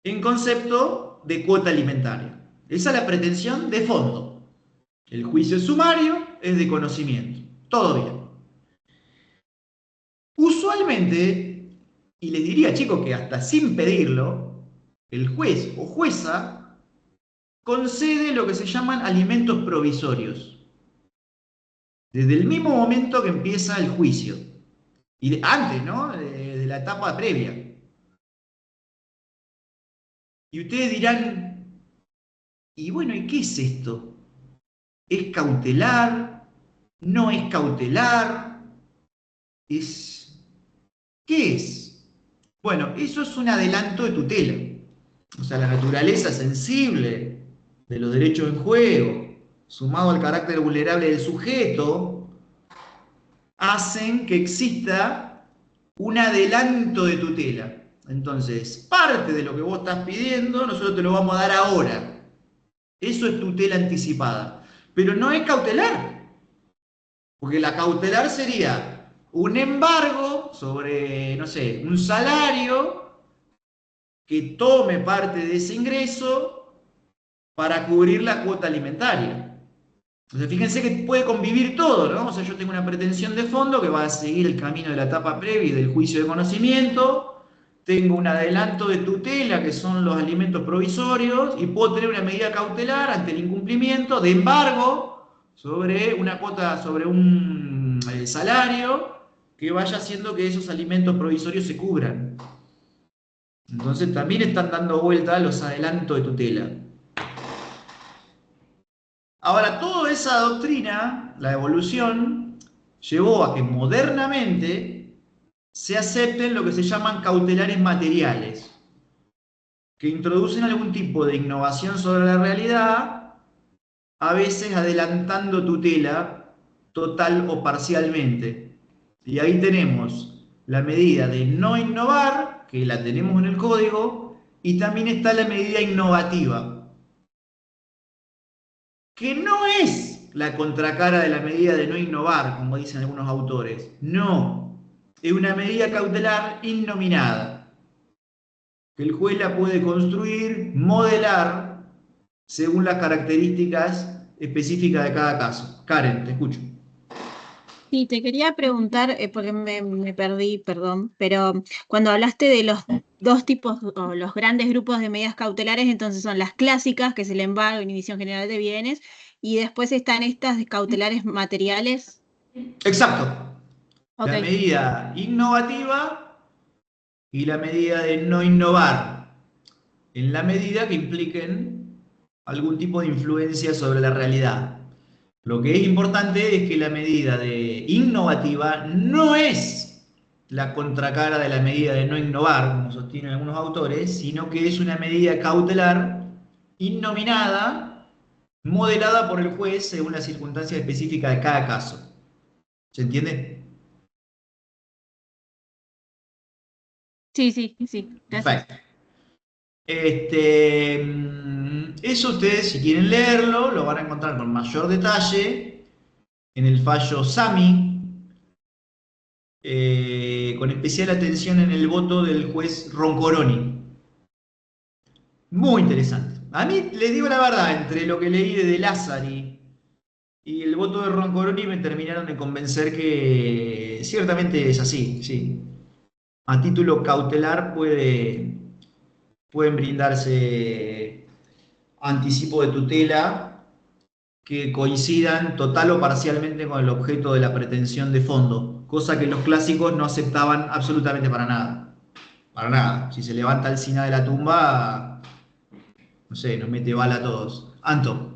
en concepto de cuota alimentaria. Esa es la pretensión de fondo. El juicio sumario es de conocimiento. Todo bien. Usualmente, y les diría chicos que hasta sin pedirlo, el juez o jueza concede lo que se llaman alimentos provisorios. Desde el mismo momento que empieza el juicio. Y antes, ¿no? De la etapa previa. Y ustedes dirán, y bueno, ¿y qué es esto? ¿Es cautelar? ¿No es cautelar? ¿Es... ¿Qué es? Bueno, eso es un adelanto de tutela. O sea, la naturaleza sensible de los derechos en juego, sumado al carácter vulnerable del sujeto, hacen que exista un adelanto de tutela. Entonces, parte de lo que vos estás pidiendo, nosotros te lo vamos a dar ahora. Eso es tutela anticipada. Pero no es cautelar. Porque la cautelar sería un embargo sobre, no sé, un salario que tome parte de ese ingreso para cubrir la cuota alimentaria. Entonces, fíjense que puede convivir todo, ¿no? O sea, yo tengo una pretensión de fondo que va a seguir el camino de la etapa previa y del juicio de conocimiento, tengo un adelanto de tutela, que son los alimentos provisorios, y puedo tener una medida cautelar ante el incumplimiento de embargo sobre una cuota, sobre un salario que vaya haciendo que esos alimentos provisorios se cubran. Entonces, también están dando vuelta los adelantos de tutela. Ahora, toda esa doctrina, la evolución, llevó a que modernamente se acepten lo que se llaman cautelares materiales, que introducen algún tipo de innovación sobre la realidad, a veces adelantando tutela total o parcialmente. Y ahí tenemos la medida de no innovar, que la tenemos en el código, y también está la medida innovativa, que no es la contracara de la medida de no innovar, como dicen algunos autores. No, es una medida cautelar innominada, que el juez la puede construir, modelar, según las características específicas de cada caso. Karen, te escucho. Sí, te quería preguntar, porque me perdí, perdón, pero cuando hablaste de los dos tipos o los grandes grupos de medidas cautelares, entonces son las clásicas, que es el embargo, inhibición general de bienes, y después están estas de cautelares materiales. Exacto. Ok, La medida innovativa y la medida de no innovar, en la medida que impliquen algún tipo de influencia sobre la realidad. Lo que es importante es que la medida de innovativa no es la contracara de la medida de no innovar, como sostienen algunos autores, sino que es una medida cautelar innominada, modelada por el juez según las circunstancias específicas de cada caso. ¿Se entiende? sí, sí, sí, gracias. Perfecto. Eso ustedes, si quieren leerlo, lo van a encontrar con mayor detalle en el fallo Sami, con especial atención en el voto del juez Roncoroni. Muy interesante. A mí, les digo la verdad, entre lo que leí de Lázari y el voto de Roncoroni me terminaron de convencer que ciertamente es así, sí. A título cautelar pueden brindarse anticipo de tutela que coincidan total o parcialmente con el objeto de la pretensión de fondo, cosa que los clásicos no aceptaban absolutamente para nada. Para nada. Si se levanta el Sina de la tumba, no sé, nos mete bala a todos. Anto.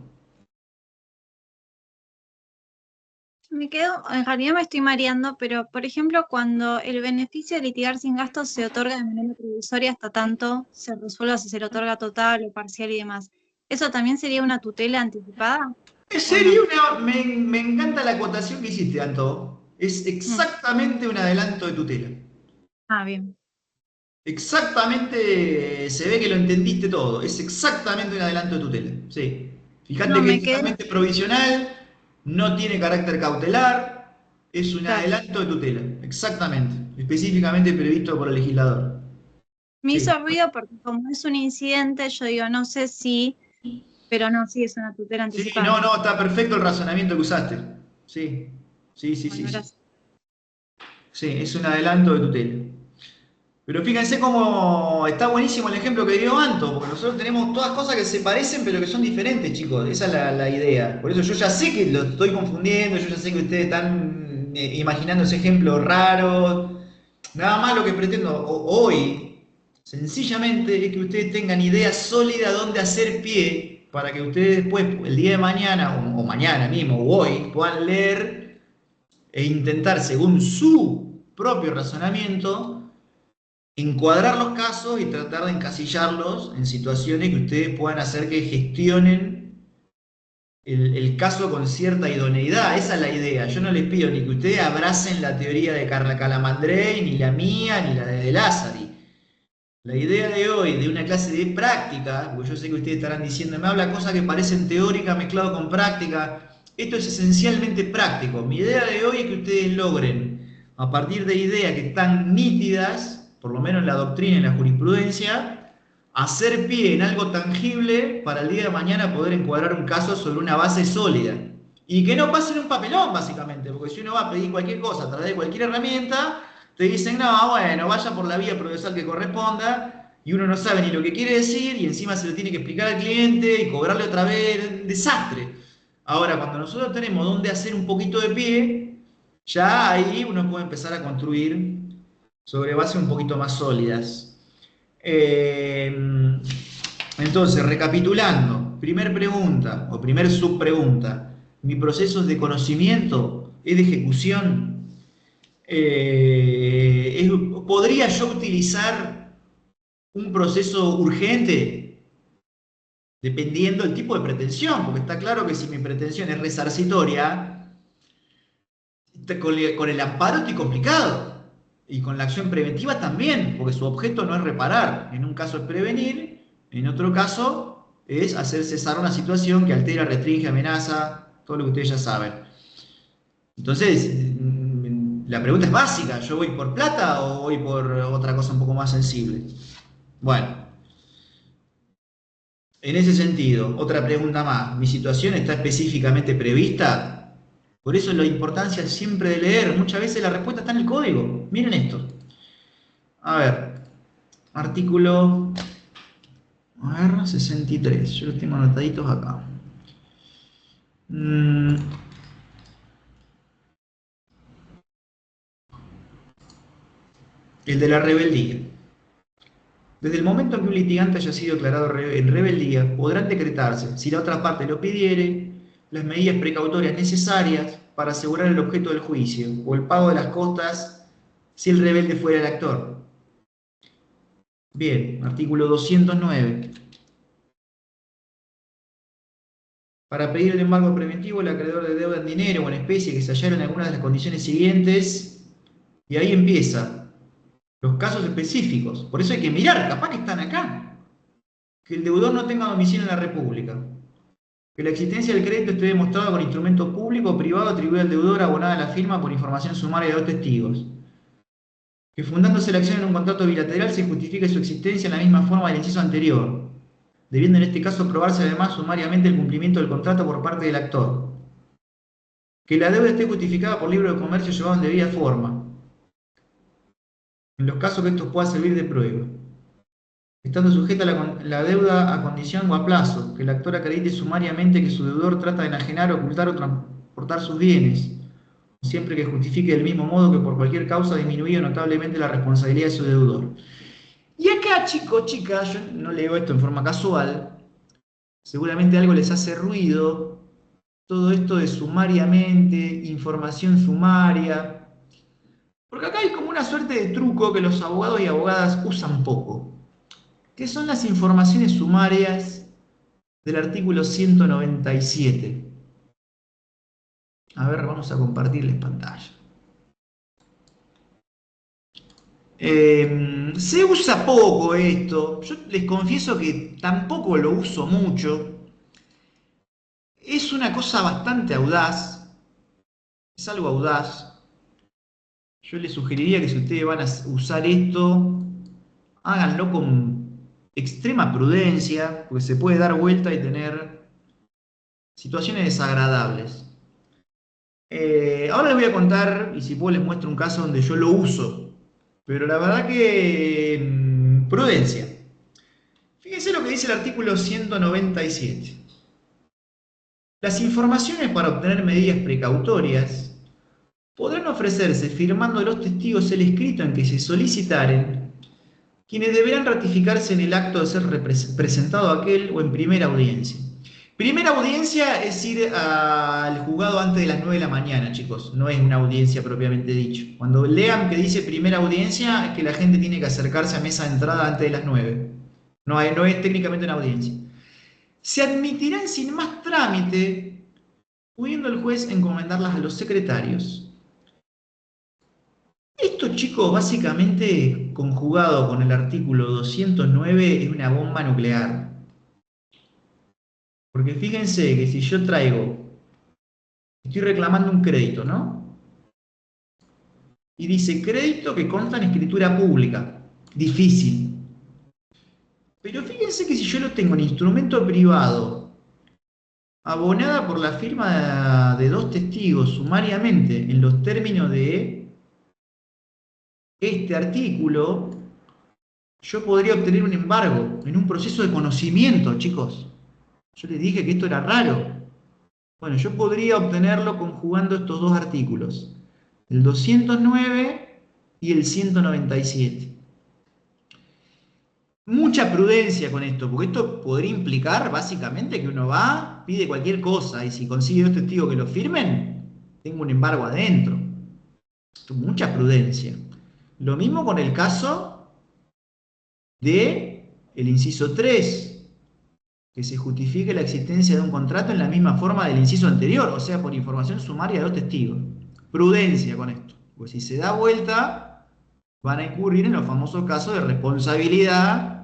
Me quedo, en realidad me estoy mareando, pero por ejemplo, cuando el beneficio de litigar sin gastos se otorga de manera provisoria hasta tanto se resuelva si se le otorga total o parcial y demás, ¿eso también sería una tutela anticipada Es o no? serio, me encanta la acotación que hiciste, Anto. Es Mm. exactamente un adelanto de tutela. Ah, bien. Exactamente, se ve que lo entendiste todo. Es exactamente un adelanto de tutela. Sí. Fíjate No, que me es quedé, totalmente provisional, no tiene carácter cautelar, es un claro. adelanto de tutela. Exactamente. Específicamente previsto por el legislador. Me Sí. hizo ruido porque como es un incidente, yo digo, no sé si, pero no, sí es una tutela Sí, anticipada. no, no, está perfecto el razonamiento que usaste. Sí. Sí, sí, sí, Bueno, sí. gracias. Sí, es un adelanto de tutela. Pero fíjense cómo está buenísimo el ejemplo que dio Anto, porque nosotros tenemos todas cosas que se parecen pero que son diferentes, chicos. Esa es la idea. Por eso yo ya sé que lo estoy confundiendo, yo ya sé que ustedes están imaginando ese ejemplo raro. Nada más lo que pretendo hoy, sencillamente, es que ustedes tengan idea sólida dónde hacer pie para que ustedes después, el día de mañana, o mañana mismo, o hoy, puedan leer e intentar, según su propio razonamiento, encuadrar los casos y tratar de encasillarlos en situaciones que ustedes puedan hacer que gestionen el caso con cierta idoneidad. Esa es la idea. Yo no les pido ni que ustedes abracen la teoría de Carla Calamandrei, ni la mía, ni la de Lázari. La idea de hoy, de una clase de práctica, porque yo sé que ustedes estarán diciendo, me habla cosas que parecen teóricas mezclado con práctica. Esto es esencialmente práctico. Mi idea de hoy es que ustedes logren, a partir de ideas que están nítidas, por lo menos en la doctrina y en la jurisprudencia, hacer pie en algo tangible para el día de mañana poder encuadrar un caso sobre una base sólida. Y que no pasen un papelón, básicamente, porque si uno va a pedir cualquier cosa a través de cualquier herramienta, te dicen, no, bueno, vaya por la vía procesal que corresponda, y uno no sabe ni lo que quiere decir, y encima se lo tiene que explicar al cliente y cobrarle otra vez, un desastre. Ahora, cuando nosotros tenemos donde hacer un poquito de pie, ya ahí uno puede empezar a construir sobre bases un poquito más sólidas. Entonces, recapitulando, primer pregunta o primer subpregunta, ¿mi proceso es de conocimiento? ¿Es de ejecución? ¿Podría yo utilizar un proceso urgente? Dependiendo del tipo de pretensión, porque está claro que si mi pretensión es resarcitoria, con el amparo estoy complicado. Y con la acción preventiva también, porque su objeto no es reparar. En un caso es prevenir, en otro caso es hacer cesar una situación que altera, restringe, amenaza, todo lo que ustedes ya saben. Entonces, la pregunta es básica, ¿yo voy por plata o voy por otra cosa un poco más sensible? Bueno, en ese sentido, otra pregunta más, ¿mi situación está específicamente prevista? Por eso la importancia siempre de leer, muchas veces la respuesta está en el código. Miren esto. A ver, artículo, 63, yo los tengo anotaditos acá. El de la rebeldía. Desde el momento en que un litigante haya sido declarado en rebeldía, podrán decretarse, si la otra parte lo pidiere, las medidas precautorias necesarias para asegurar el objeto del juicio o el pago de las costas si el rebelde fuera el actor. Bien, artículo 209. Para pedir el embargo preventivo, el acreedor de deuda en dinero o en especie que se hallara en alguna de las condiciones siguientes, y ahí empieza los casos específicos. Por eso hay que mirar, capaz que están acá. Que el deudor no tenga domicilio en la República. Que la existencia del crédito esté demostrada con instrumento público o privado atribuido al deudor abonada a la firma por información sumaria de dos testigos. Que fundándose la acción en un contrato bilateral se justifique su existencia en la misma forma del inciso anterior, debiendo en este caso probarse además sumariamente el cumplimiento del contrato por parte del actor. Que la deuda esté justificada por libro de comercio llevado en debida forma, en los casos que esto pueda servir de prueba. Estando sujeta la deuda a condición o a plazo, que el actor acredite sumariamente que su deudor trata de enajenar, ocultar o transportar sus bienes, siempre que justifique del mismo modo que por cualquier causa disminuya notablemente la responsabilidad de su deudor. Y acá, chicos, chicas, yo no leo esto en forma casual, seguramente algo les hace ruido, todo esto de sumariamente, información sumaria, porque acá hay como una suerte de truco que los abogados y abogadas usan poco, que son las informaciones sumarias del artículo 197. A ver, vamos a compartirles pantalla. Se usa poco esto, yo les confieso que tampoco lo uso mucho. Es una cosa bastante audaz, es algo audaz. Yo les sugeriría que si ustedes van a usar esto, háganlo con extrema prudencia, porque se puede dar vuelta y tener situaciones desagradables. Ahora les voy a contar, y si puedo les muestro un caso donde yo lo uso, pero la verdad que prudencia. Fíjense lo que dice el artículo 197. Las informaciones para obtener medidas precautorias podrán ofrecerse firmando los testigos el escrito en que se solicitaren, quienes deberán ratificarse en el acto de ser presentado aquel o en primera audiencia. Primera audiencia es ir al juzgado antes de las 9 de la mañana, chicos. No es una audiencia propiamente dicho. Cuando lean que dice primera audiencia, es que la gente tiene que acercarse a mesa de entrada antes de las 9. No es técnicamente una audiencia. Se admitirán sin más trámite, pudiendo el juez encomendarlas a los secretarios. Esto, chicos, básicamente, conjugado con el artículo 209, es una bomba nuclear. Porque fíjense que si yo estoy reclamando un crédito, ¿no? Y dice crédito que consta en escritura pública. Difícil. Pero fíjense que si yo lo tengo en instrumento privado, abonada por la firma de dos testigos sumariamente en los términos de este artículo, yo podría obtener un embargo en un proceso de conocimiento, chicos. Yo les dije que esto era raro. Bueno, yo podría obtenerlo conjugando estos dos artículos, el 209 y el 197. Mucha prudencia con esto, porque esto podría implicar básicamente que uno va, pide cualquier cosa, y si consigue dos testigos que lo firmen, tengo un embargo adentro. Mucha prudencia. Lo mismo con el caso de el inciso 3, que se justifique la existencia de un contrato en la misma forma del inciso anterior, o sea, por información sumaria de dos testigos. Prudencia con esto, porque si se da vuelta, van a incurrir en los famosos casos de responsabilidad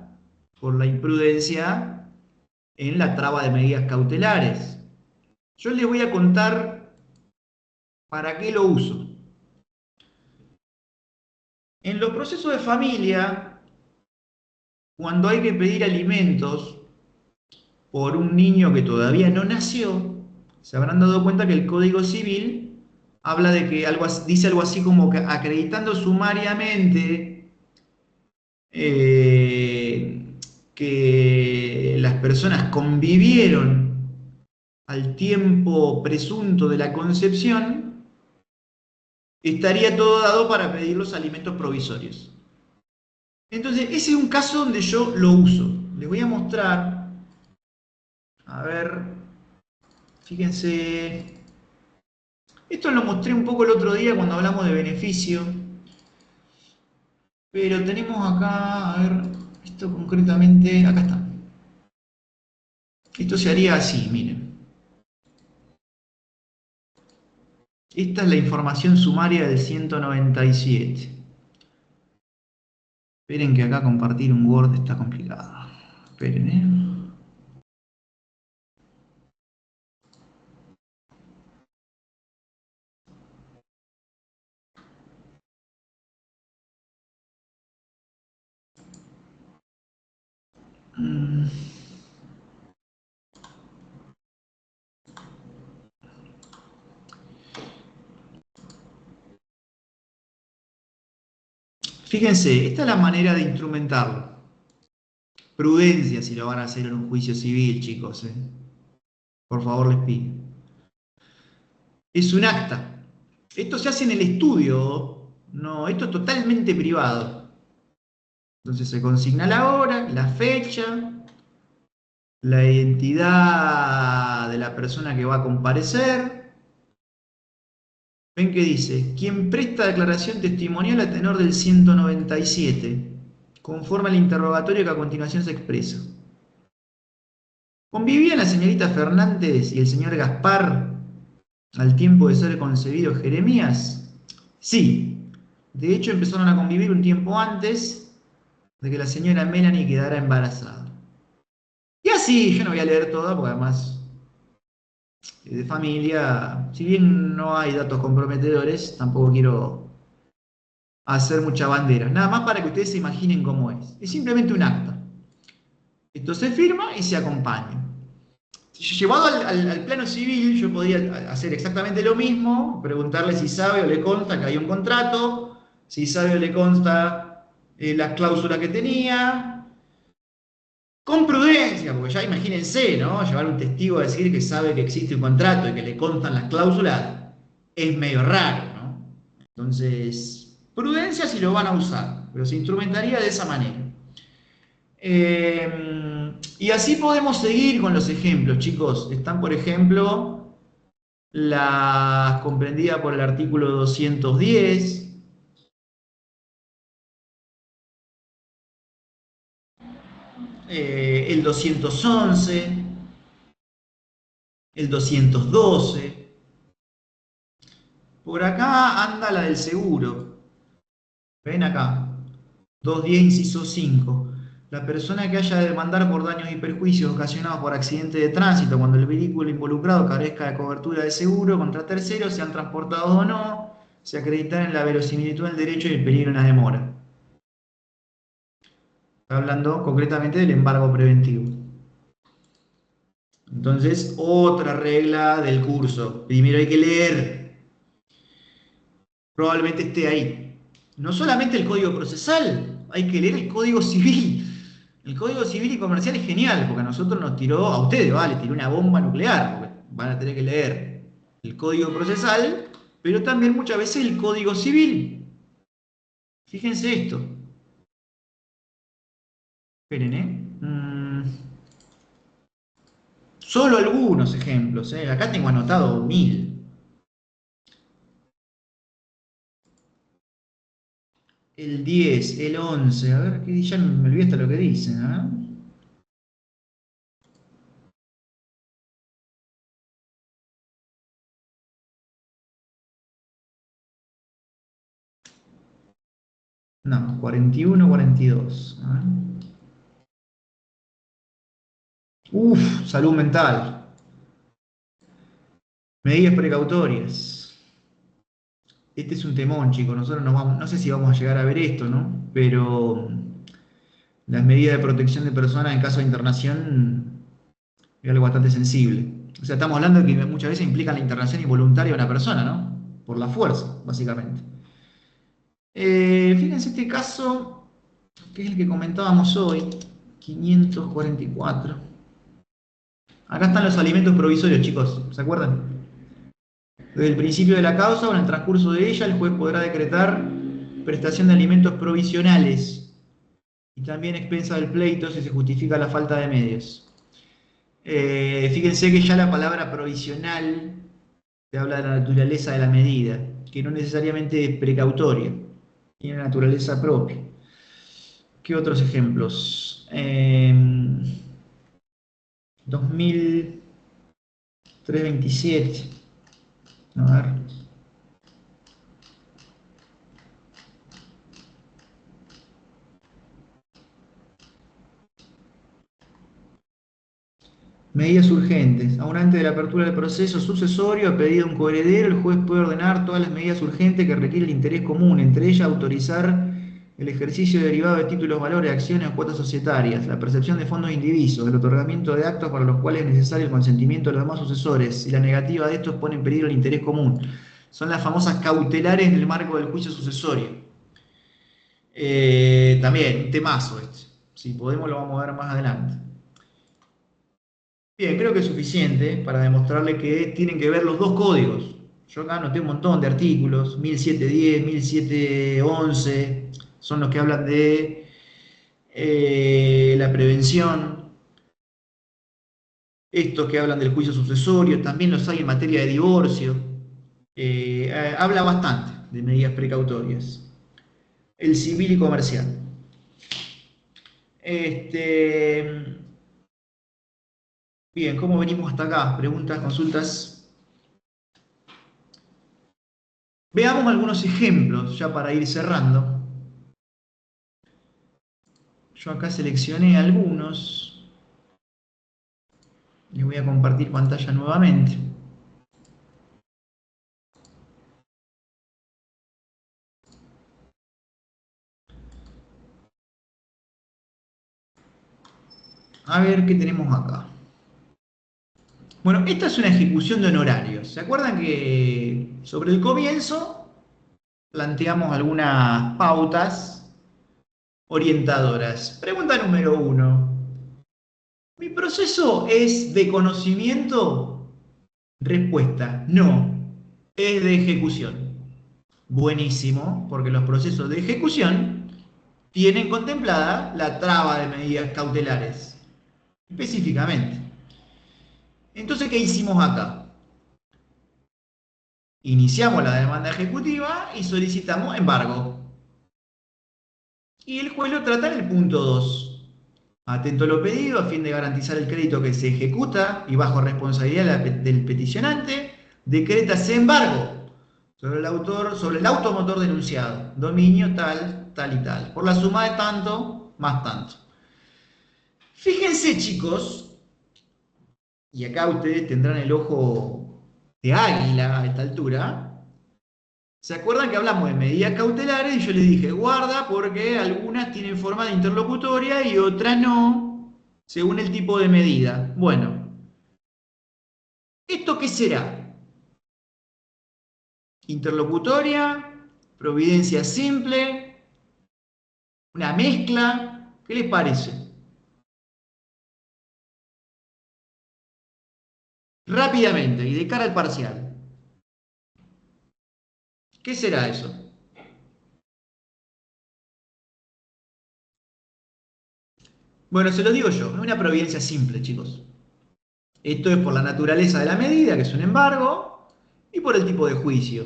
por la imprudencia en la traba de medidas cautelares. Yo les voy a contar para qué lo uso. En los procesos de familia, cuando hay que pedir alimentos por un niño que todavía no nació, se habrán dado cuenta que el Código Civil habla de que dice algo así como que acreditando sumariamente que las personas convivieron al tiempo presunto de la concepción, estaría todo dado para pedir los alimentos provisorios. Entonces, ese es un caso donde yo lo uso. Les voy a mostrar, a ver, fíjense, esto lo mostré un poco el otro día cuando hablamos de beneficio, pero tenemos acá, a ver, esto concretamente, acá está. Esto se haría así, miren. Esta es la información sumaria del 197. Esperen que acá compartir un Word está complicado. Esperen, Fíjense, esta es la manera de instrumentarlo. Prudencia si lo van a hacer en un juicio civil, chicos. Por favor, les pido. Es un acta. Esto se hace en el estudio. No, esto es totalmente privado. Entonces se consigna la hora, la fecha, la identidad de la persona que va a comparecer. Ven que dice, quien presta declaración testimonial a tenor del 197, conforme al interrogatorio que a continuación se expresa. ¿Convivían la señorita Fernández y el señor Gaspar al tiempo de ser concebido Jeremías? Sí. De hecho, empezaron a convivir un tiempo antes de que la señora Melanie quedara embarazada. Y así, yo no voy a leer todo, porque además de familia, si bien no hay datos comprometedores, tampoco quiero hacer mucha bandera. Nada más para que ustedes se imaginen cómo es. Es simplemente un acta. Esto se firma y se acompaña. Llevado al plano civil, yo podría hacer exactamente lo mismo, preguntarle si sabe o le consta que hay un contrato, si sabe o le consta la cláusula que tenía, con prudencia, porque ya imagínense, ¿no? Llevar un testigo a decir que sabe que existe un contrato y que le constan las cláusulas es medio raro, ¿no? Entonces, prudencia si lo van a usar, pero se instrumentaría de esa manera. Y así podemos seguir con los ejemplos, chicos. Están, por ejemplo, las comprendidas por el artículo 210. El 211. El 212. Por acá anda la del seguro. Ven acá. 210, inciso 5. La persona que haya de demandar por daños y perjuicios ocasionados por accidente de tránsito cuando el vehículo involucrado carezca de cobertura de seguro contra terceros, sean transportados o no, se acreditará en la verosimilitud del derecho y el peligro en la demora. Está hablando concretamente del embargo preventivo. Entonces, otra regla del curso. Primero hay que leer. Probablemente esté ahí. No solamente el código procesal, hay que leer el código civil. El código civil y comercial es genial, porque a nosotros nos tiró, a ustedes, ¿vale? Tiró una bomba nuclear, porque van a tener que leer el código procesal, pero también muchas veces el código civil. Fíjense esto. Esperen, ¿eh? Solo algunos ejemplos, ¿eh? Acá tengo anotado 1000. El 10, el 11, a ver, ya me olvidé hasta lo que dicen, ¿eh? No, 41, 42. Uf, salud mental. Medidas precautorias. Este es un temón, chicos. Nosotros no sé si vamos a llegar a ver esto, ¿no? Pero las medidas de protección de personas en caso de internación es algo bastante sensible. O sea, estamos hablando de que muchas veces implican la internación involuntaria de una persona, ¿no? Por la fuerza, básicamente. Fíjense este caso, que es el que comentábamos hoy, 544. Acá están los alimentos provisorios, chicos, ¿se acuerdan? Desde el principio de la causa o en el transcurso de ella, el juez podrá decretar prestación de alimentos provisionales y también expensa del pleito si se justifica la falta de medios. Fíjense que ya la palabra provisional te habla de la naturaleza de la medida, que no necesariamente es precautoria, tiene una naturaleza propia. ¿Qué otros ejemplos? 2327. A ver. Medidas urgentes. Aún antes de la apertura del proceso sucesorio, a pedido de un coheredero, el juez puede ordenar todas las medidas urgentes que requiere el interés común, entre ellas autorizar el ejercicio derivado de títulos, valores, acciones o cuotas societarias, la percepción de fondos indivisos, el otorgamiento de actos para los cuales es necesario el consentimiento de los demás sucesores, y la negativa de estos pone en peligro el interés común. Son las famosas cautelares en el marco del juicio sucesorio. También, un temazo este. Si podemos lo vamos a ver más adelante. Bien, creo que es suficiente para demostrarle que tienen que ver los dos códigos. Yo acá anoté un montón de artículos, 1710, 1711, son los que hablan de la prevención, estos que hablan del juicio sucesorio, también los hay en materia de divorcio. Habla bastante de medidas precautorias. El civil y comercial. Bien, ¿cómo venimos hasta acá? Preguntas, consultas. Veamos algunos ejemplos ya para ir cerrando. Yo acá seleccioné algunos. Les voy a compartir pantalla nuevamente. A ver qué tenemos acá. Bueno, esta es una ejecución de honorarios. ¿Se acuerdan que sobre el comienzo planteamos algunas pautas orientadoras? Pregunta número 1. ¿Mi proceso es de conocimiento? Respuesta, no. Es de ejecución. Buenísimo, porque los procesos de ejecución tienen contemplada la traba de medidas cautelares. Específicamente. Entonces, ¿qué hicimos acá? Iniciamos la demanda ejecutiva y solicitamos embargo. Y el juez lo trata en el punto 2. Atento a lo pedido, a fin de garantizar el crédito que se ejecuta y bajo responsabilidad del peticionante, decrétase embargo sobre el automotor denunciado, dominio tal, tal y tal, por la suma de tanto más tanto. Fíjense, chicos, y acá ustedes tendrán el ojo de águila a esta altura. ¿Se acuerdan que hablamos de medidas cautelares? Y yo les dije, guarda, porque algunas tienen forma de interlocutoria y otras no, según el tipo de medida. Bueno, qué será? ¿Interlocutoria? ¿Providencia simple? ¿Una mezcla? ¿Qué les parece? Rápidamente y de cara al parcial. ¿Qué será eso? Bueno, se lo digo yo, es una providencia simple, chicos. Esto es por la naturaleza de la medida, que es un embargo, y por el tipo de juicio,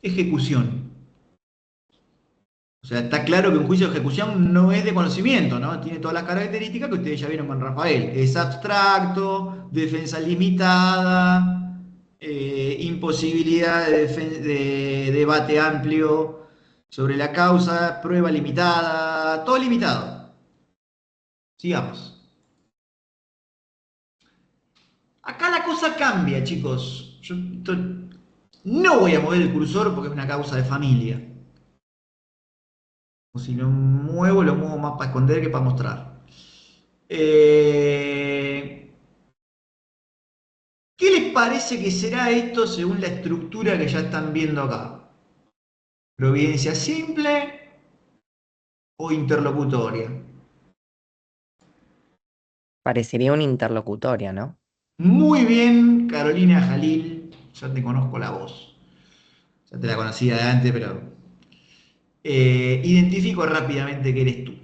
ejecución. O sea, está claro que un juicio de ejecución no es de conocimiento, ¿no? Tiene todas las características que ustedes ya vieron con Rafael. Es abstracto, defensa limitada, imposibilidad de debate amplio sobre la causa, prueba limitada, todo limitado. Sigamos. Acá la cosa cambia, chicos. No voy a mover el cursor porque es una causa de familia. O si lo muevo más para esconder que para mostrar. ¿Qué les parece que será esto según la estructura que ya están viendo acá? ¿Providencia simple o interlocutoria? Parecería una interlocutoria, ¿no? Muy bien, Carolina Jalil. Ya te conozco la voz. Ya te la conocía de antes, pero identifico rápidamente que eres tú.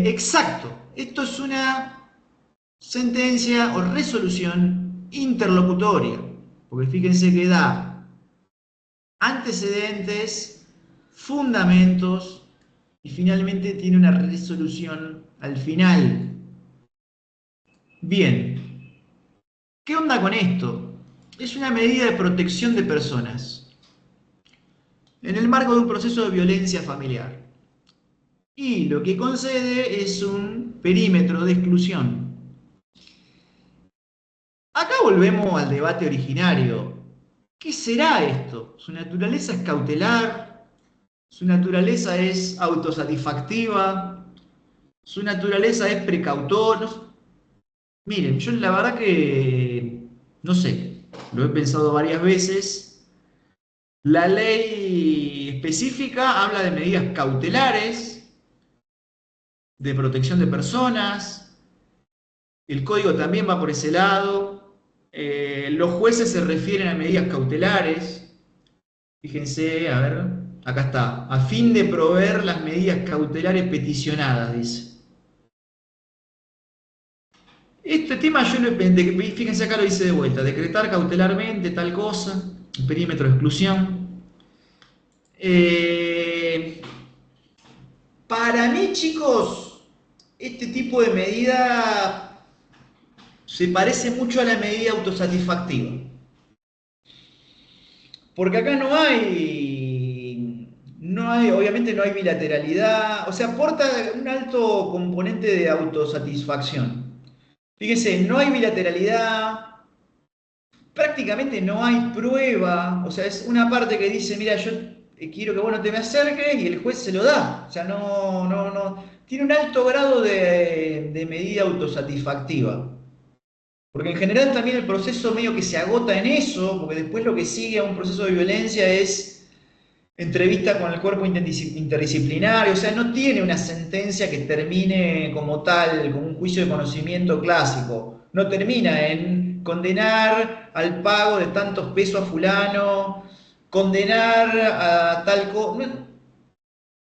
Exacto. Esto es una sentencia o resolución interlocutoria. Porque fíjense que da antecedentes, fundamentos y finalmente tiene una resolución al final. Bien, ¿qué onda con esto? Es una medida de protección de personas en el marco de un proceso de violencia familiar. Y lo que concede es un perímetro de exclusión. Acá volvemos al debate originario. ¿Qué será esto? ¿Su naturaleza es cautelar? ¿Su naturaleza es autosatisfactiva? ¿Su naturaleza es precautor? Miren, yo la verdad que no sé, lo he pensado varias veces. La ley específica habla de medidas cautelares, de protección de personas. El código también va por ese lado. Los jueces se refieren a medidas cautelares. Fíjense, a ver, acá está. A fin de proveer las medidas cautelares peticionadas, dice. Este tema yo fíjense acá lo hice de vuelta. Decretar cautelarmente tal cosa, el perímetro de exclusión. Para mí, chicos, este tipo de medida se parece mucho a la medida autosatisfactiva. Porque acá obviamente no hay bilateralidad, o sea, aporta un alto componente de autosatisfacción. Fíjense, no hay bilateralidad, prácticamente no hay prueba, o sea, es una parte que dice, mira, yo quiero que vos no te me acerques y el juez se lo da, o sea, no, tiene un alto grado de medida autosatisfactiva. Porque en general también el proceso medio que se agota en eso, porque después lo que sigue a un proceso de violencia es entrevista con el cuerpo interdisciplinario, o sea, no tiene una sentencia que termine como tal, como un juicio de conocimiento clásico. No termina en condenar al pago de tantos pesos a fulano, condenar a tal cosa.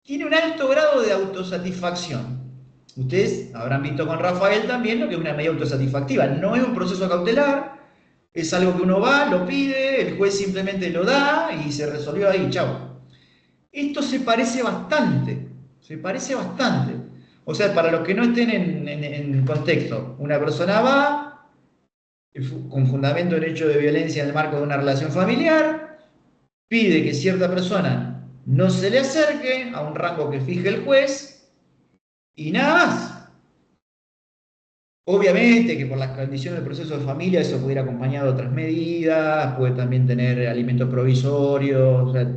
Tiene un alto grado de autosatisfacción. Ustedes habrán visto con Rafael también lo que es una medida autosatisfactiva. No es un proceso cautelar, es algo que uno va, lo pide, el juez simplemente lo da y se resolvió ahí, chao. Esto se parece bastante, se parece bastante. O sea, para los que no estén en contexto, una persona va, con fundamento en hecho de violencia en el marco de una relación familiar, pide que cierta persona no se le acerque a un rango que fije el juez y nada más. Obviamente que por las condiciones del proceso de familia eso puede ir acompañado de otras medidas, puede también tener alimentos provisorios, o sea,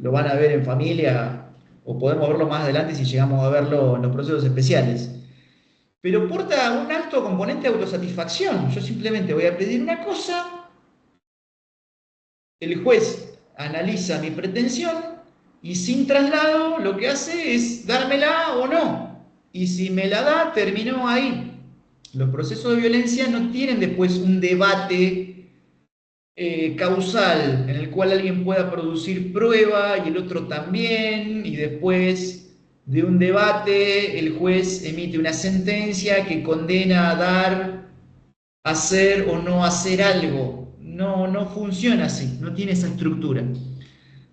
lo van a ver en familia o podemos verlo más adelante si llegamos a verlo en los procesos especiales. pero porta un alto componente de autosatisfacción. Yo simplemente voy a pedir una cosa, el juez analiza mi pretensión y sin traslado lo que hace es dármela o no. Y si me la da, terminó ahí. Los procesos de violencia no tienen después un debate causal en el cual alguien pueda producir prueba y el otro también, y después de un debate el juez emite una sentencia que condena a dar, hacer o no hacer algo. No, no funciona así, no tiene esa estructura.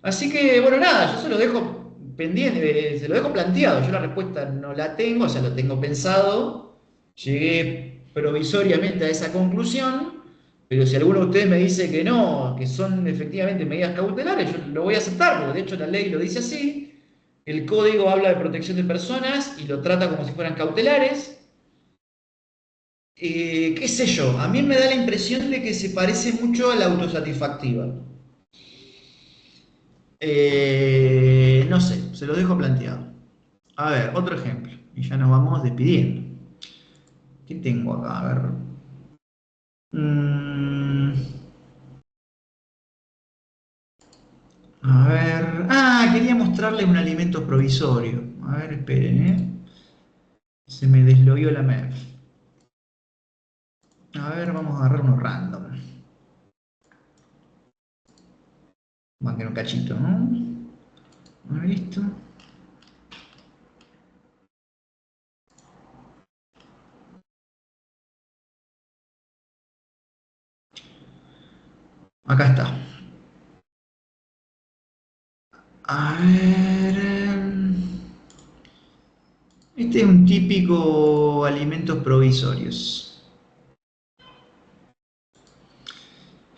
Así que, bueno, nada, yo se lo dejo pendiente, se lo dejo planteado. Yo la respuesta no la tengo, o sea, lo tengo pensado. Llegué provisoriamente a esa conclusión, pero si alguno de ustedes me dice que no, que son efectivamente medidas cautelares, yo lo voy a aceptar, porque de hecho la ley lo dice así. El código habla de protección de personas y lo trata como si fueran cautelares. Qué sé yo, a mí me da la impresión de que se parece mucho a la autosatisfactiva. No sé, se lo dejo planteado. A ver, otro ejemplo. Y ya nos vamos despidiendo. ¿Qué tengo acá? A ver. Mm, a ver. Ah, quería mostrarles un alimento provisorio. A ver, esperen, Se me deslogueó la MEF. A ver, vamos a agarrar uno random. Banquen un cachito, ¿no? A ver esto. Acá está. A ver. Este es un típico alimentos provisorios.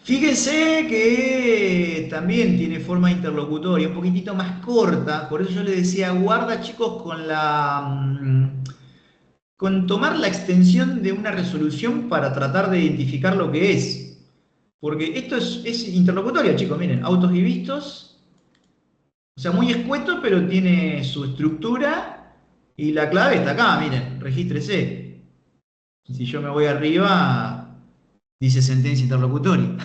Fíjense que también tiene forma interlocutoria, un poquitito más corta, por eso yo les decía, guarda chicos con tomar la extensión de una resolución para tratar de identificar lo que es. Porque esto es interlocutoria, chicos, miren, autos y vistos, o sea, muy escueto, pero tiene su estructura y la clave está acá, miren, regístrese. Si yo me voy arriba, dice sentencia interlocutoria.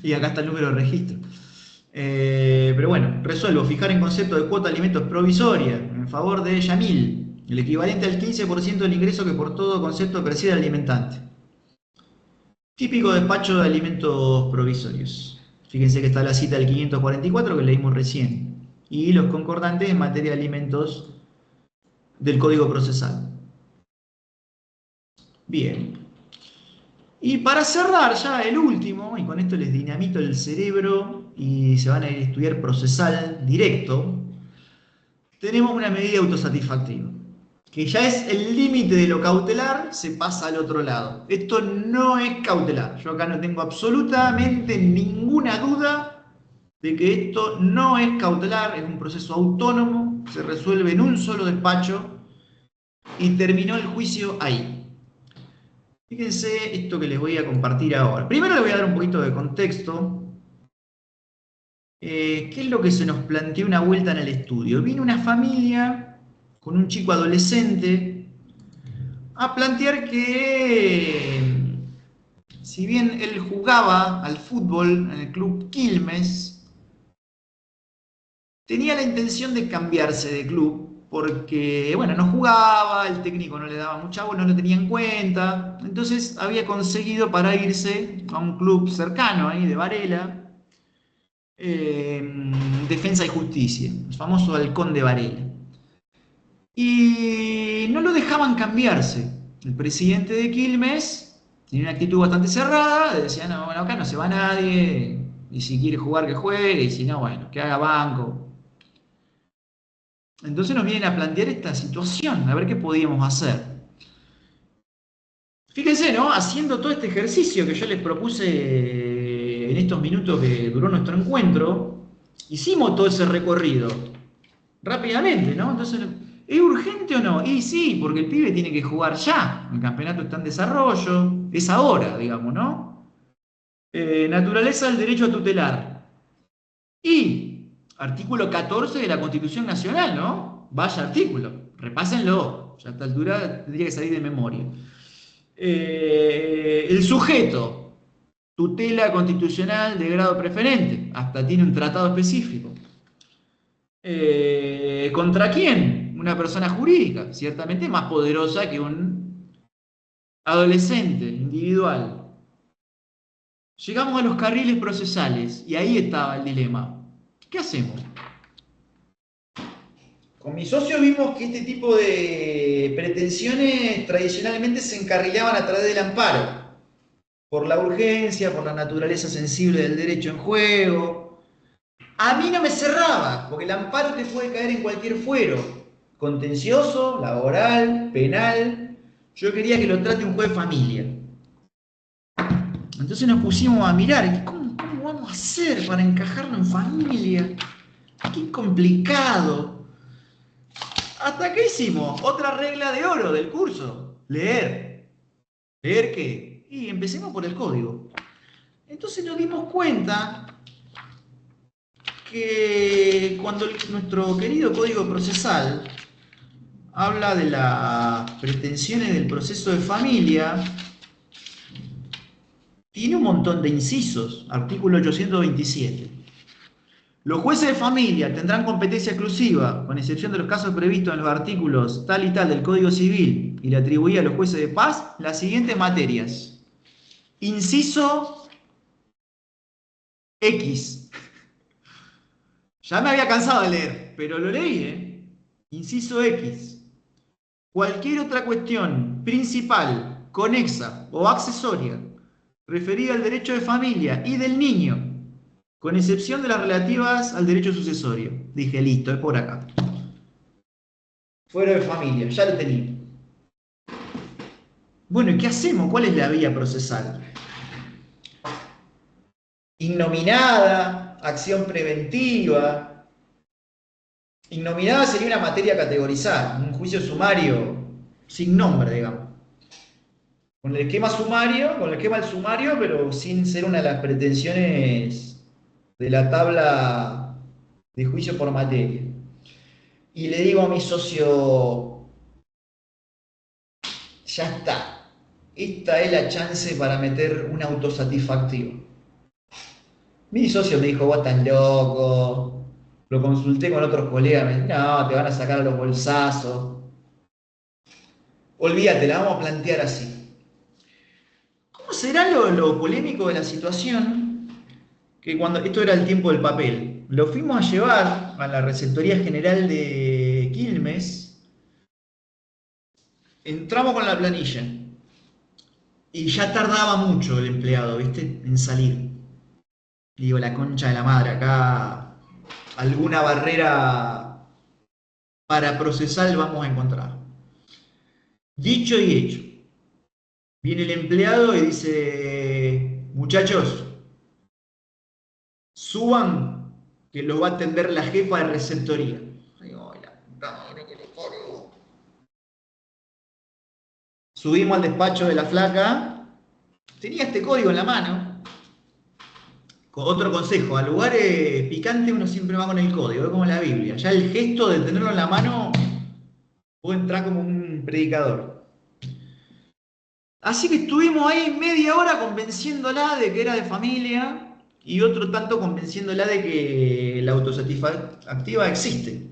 Y acá está el número de registro. Pero bueno, resuelvo. Fijar en concepto de cuota de alimentos provisoria en favor de Yamil, el equivalente al 15% del ingreso que por todo concepto percibe el alimentante. Típico despacho de alimentos provisorios. Fíjense que está la cita del 544 que leímos recién. Y los concordantes en materia de alimentos del Código Procesal. Bien. Y para cerrar ya el último, y con esto les dinamito el cerebro y se van a ir a estudiar procesal directo, tenemos una medida autosatisfactiva, que ya es el límite de lo cautelar, se pasa al otro lado. Esto no es cautelar, yo acá no tengo absolutamente ninguna duda de que esto no es cautelar, es un proceso autónomo, se resuelve en un solo despacho y terminó el juicio ahí. Fíjense esto que les voy a compartir ahora. Primero les voy a dar un poquito de contexto. ¿Qué es lo que se nos planteó una vuelta en el estudio? Vino una familia con un chico adolescente a plantear que, si bien él jugaba al fútbol en el club Quilmes, tenía la intención de cambiarse de club porque, bueno, no jugaba, el técnico no le daba mucha bola, no lo tenía en cuenta. Entonces había conseguido para irse a un club cercano ahí de Varela, Defensa y Justicia, el famoso Halcón de Varela. Y no lo dejaban cambiarse. El presidente de Quilmes tenía una actitud bastante cerrada, decía, no, bueno, acá no se va nadie, y si quiere jugar que juegue, y si no, bueno, que haga banco. Entonces nos vienen a plantear esta situación, a ver qué podíamos hacer. Fíjense, ¿no? Haciendo todo este ejercicio que yo les propuse en estos minutos que duró nuestro encuentro, hicimos todo ese recorrido rápidamente, ¿no? Entonces, ¿es urgente o no? Y sí, porque el pibe tiene que jugar ya. El campeonato está en desarrollo, es ahora, digamos, ¿no? Naturaleza del derecho a tutelar. Y artículo 14 de la Constitución Nacional, ¿no? Vaya artículo, repásenlo. Ya a esta altura tendría que salir de memoria. El sujeto, tutela constitucional de grado preferente, hasta tiene un tratado específico. ¿Contra quién? Una persona jurídica, ciertamente más poderosa que un adolescente individual. Llegamos a los carriles procesales y ahí estaba el dilema. ¿Qué hacemos? Con mi socio vimos que este tipo de pretensiones tradicionalmente se encarrilaban a través del amparo, por la urgencia, por la naturaleza sensible del derecho en juego. A mí no me cerraba, porque el amparo te puede caer en cualquier fuero, contencioso, laboral, penal. Yo quería que lo trate un juez de familia. Entonces nos pusimos a mirar, ¿cómo vamos a hacer para encajarlo en familia? Qué complicado. ¿Hasta qué hicimos? Otra regla de oro del curso, leer. ¿Leer qué? Y empecemos por el código. Entonces nos dimos cuenta que cuando nuestro querido código procesal habla de las pretensiones del proceso de familia, tiene un montón de incisos, artículo 827. Los jueces de familia tendrán competencia exclusiva, con excepción de los casos previstos en los artículos tal y tal del Código Civil y le atribuía a los jueces de paz las siguientes materias. Inciso X. Ya me había cansado de leer, pero lo leí, ¿eh? Inciso X. Cualquier otra cuestión principal, conexa o accesoria referida al derecho de familia y del niño, con excepción de las relativas al derecho sucesorio. Dije, listo, es por acá. Fuero de familia, ya lo tenía. Bueno, ¿y qué hacemos? ¿Cuál es la vía procesal? Innominada, acción preventiva. Innominada sería una materia categorizada, un juicio sumario sin nombre, digamos. Con el esquema del sumario, pero sin ser una de las pretensiones de la tabla de juicio por materia. Y le digo a mi socio, ya está, esta es la chance para meter un autosatisfactivo. Mi socio me dijo, vos estás loco. Lo consulté con otros colegas, me dijeron, no, te van a sacar a los bolsazos. Olvídate, la vamos a plantear así. ¿Cómo será lo polémico de la situación? Que cuando esto era el tiempo del papel, lo fuimos a llevar a la Receptoría General de Quilmes, entramos con la planilla y ya tardaba mucho el empleado, ¿viste? En salir. Digo, la concha de la madre, acá alguna barrera para procesar vamos a encontrar. Dicho y hecho. Viene el empleado y dice, muchachos, suban que los va a atender la jefa de receptoría. Digo, la puta madre que le parió. Subimos al despacho de la flaca, tenía este código en la mano. Otro consejo, a lugares picantes uno siempre va con el código, es como la Biblia. Ya el gesto de tenerlo en la mano puede entrar como un predicador. Así que estuvimos ahí media hora convenciéndola de que era de familia y otro tanto convenciéndola de que la autosatisfactiva existe.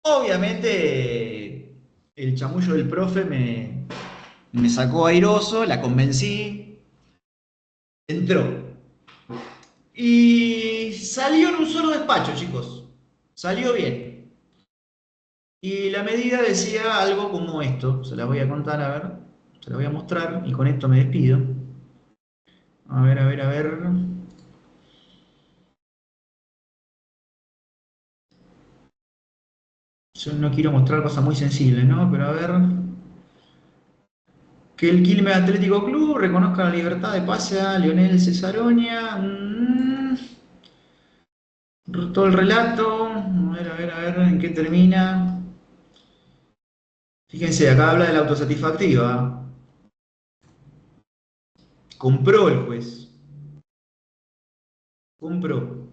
Obviamente el chamullo del profe me sacó airoso, la convencí, entró. Y salió en un solo despacho, chicos. Salió bien. Y la medida decía algo como esto. Se la voy a contar, a ver. Se la voy a mostrar y con esto me despido. A ver, a ver, a ver. Yo no quiero mostrar cosas muy sensibles, ¿no? Pero a ver. Que el Quilmes Atlético Club reconozca la libertad de pase a Lionel Cesaroña. Todo el relato. A ver, ¿en qué termina? Fíjense, acá habla de la autosatisfactiva. Compró el juez. Compró.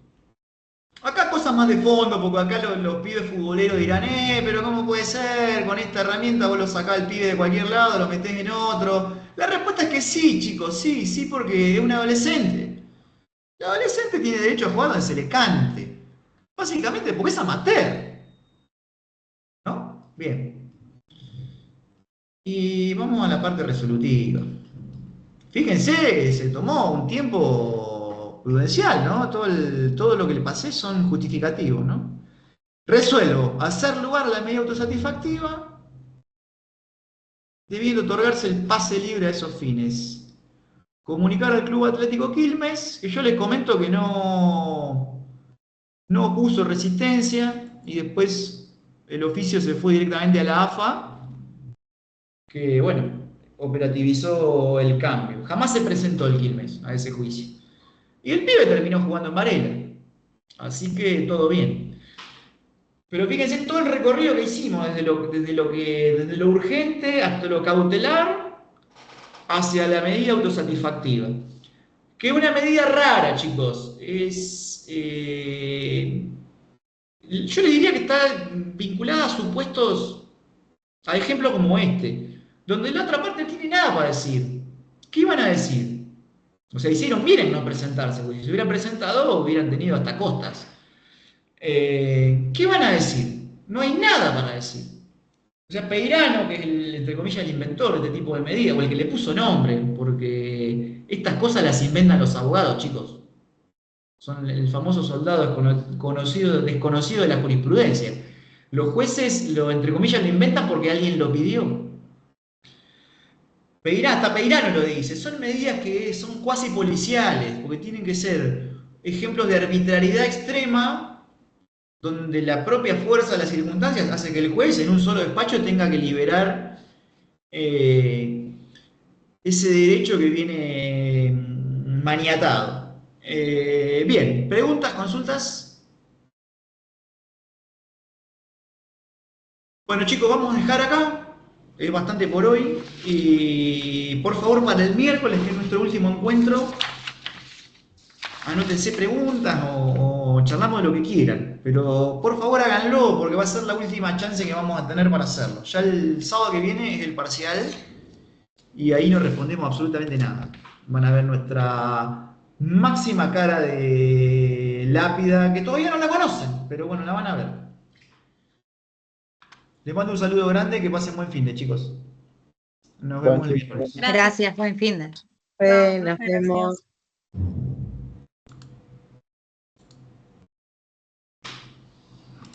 Acá cosas cosas más de fondo, porque acá los pibes futboleros dirán, pero ¿cómo puede ser? Con esta herramienta vos lo sacás al pibe de cualquier lado, lo metés en otro. La respuesta es que sí, chicos, sí, porque es un adolescente. El adolescente tiene derecho a jugar donde se le cante. Básicamente porque es amateur. ¿No? Bien. Y vamos a la parte resolutiva. Fíjense, se tomó un tiempo prudencial, ¿no? Todo lo que le pasé son justificativos, ¿no? Resuelvo, hacer lugar a la medida autosatisfactiva, debiendo otorgarse el pase libre a esos fines. Comunicar al Club Atlético Quilmes, que yo les comento que no opuso resistencia, y después el oficio se fue directamente a la AFA, que, bueno, operativizó el cambio. Jamás se presentó el Quilmes a ese juicio. Y el pibe terminó jugando en Varela. Así que todo bien. Pero fíjense todo el recorrido que hicimos, desde lo urgente hasta lo cautelar, hacia la medida autosatisfactiva. Que es una medida rara, chicos. Yo les diría que está vinculada a supuestos, a ejemplos como este, donde la otra parte no tiene nada para decir. ¿Qué iban a decir? O sea, hicieron bien en no presentarse, porque si se hubieran presentado hubieran tenido hasta costas. ¿Qué van a decir? No hay nada para decir. O sea, Peirano, que es entre comillas el inventor de este tipo de medidas, o el que le puso nombre, porque estas cosas las inventan los abogados, chicos. Son el famoso soldado desconocido de la jurisprudencia. Los jueces, entre comillas, lo inventan porque alguien lo pidió. Hasta Peirano lo dice, son medidas que son cuasi policiales, porque tienen que ser ejemplos de arbitrariedad extrema, donde la propia fuerza de las circunstancias hace que el juez en un solo despacho tenga que liberar ese derecho que viene maniatado. Bien, preguntas, consultas. Bueno, chicos, vamos a dejar acá. Es bastante por hoy. Y por favor, para el miércoles, que es nuestro último encuentro, anótense preguntas o charlamos de lo que quieran. Pero por favor háganlo, porque va a ser la última chance que vamos a tener para hacerlo. Ya el sábado que viene es el parcial y ahí no respondemos absolutamente nada. Van a ver nuestra máxima cara de lápida, que todavía no la conocen, pero bueno, la van a ver. Les mando un saludo grande, que pasen buen fin de, chicos. Nos vemos el miércoles. Gracias, buen fin de. Nos vemos.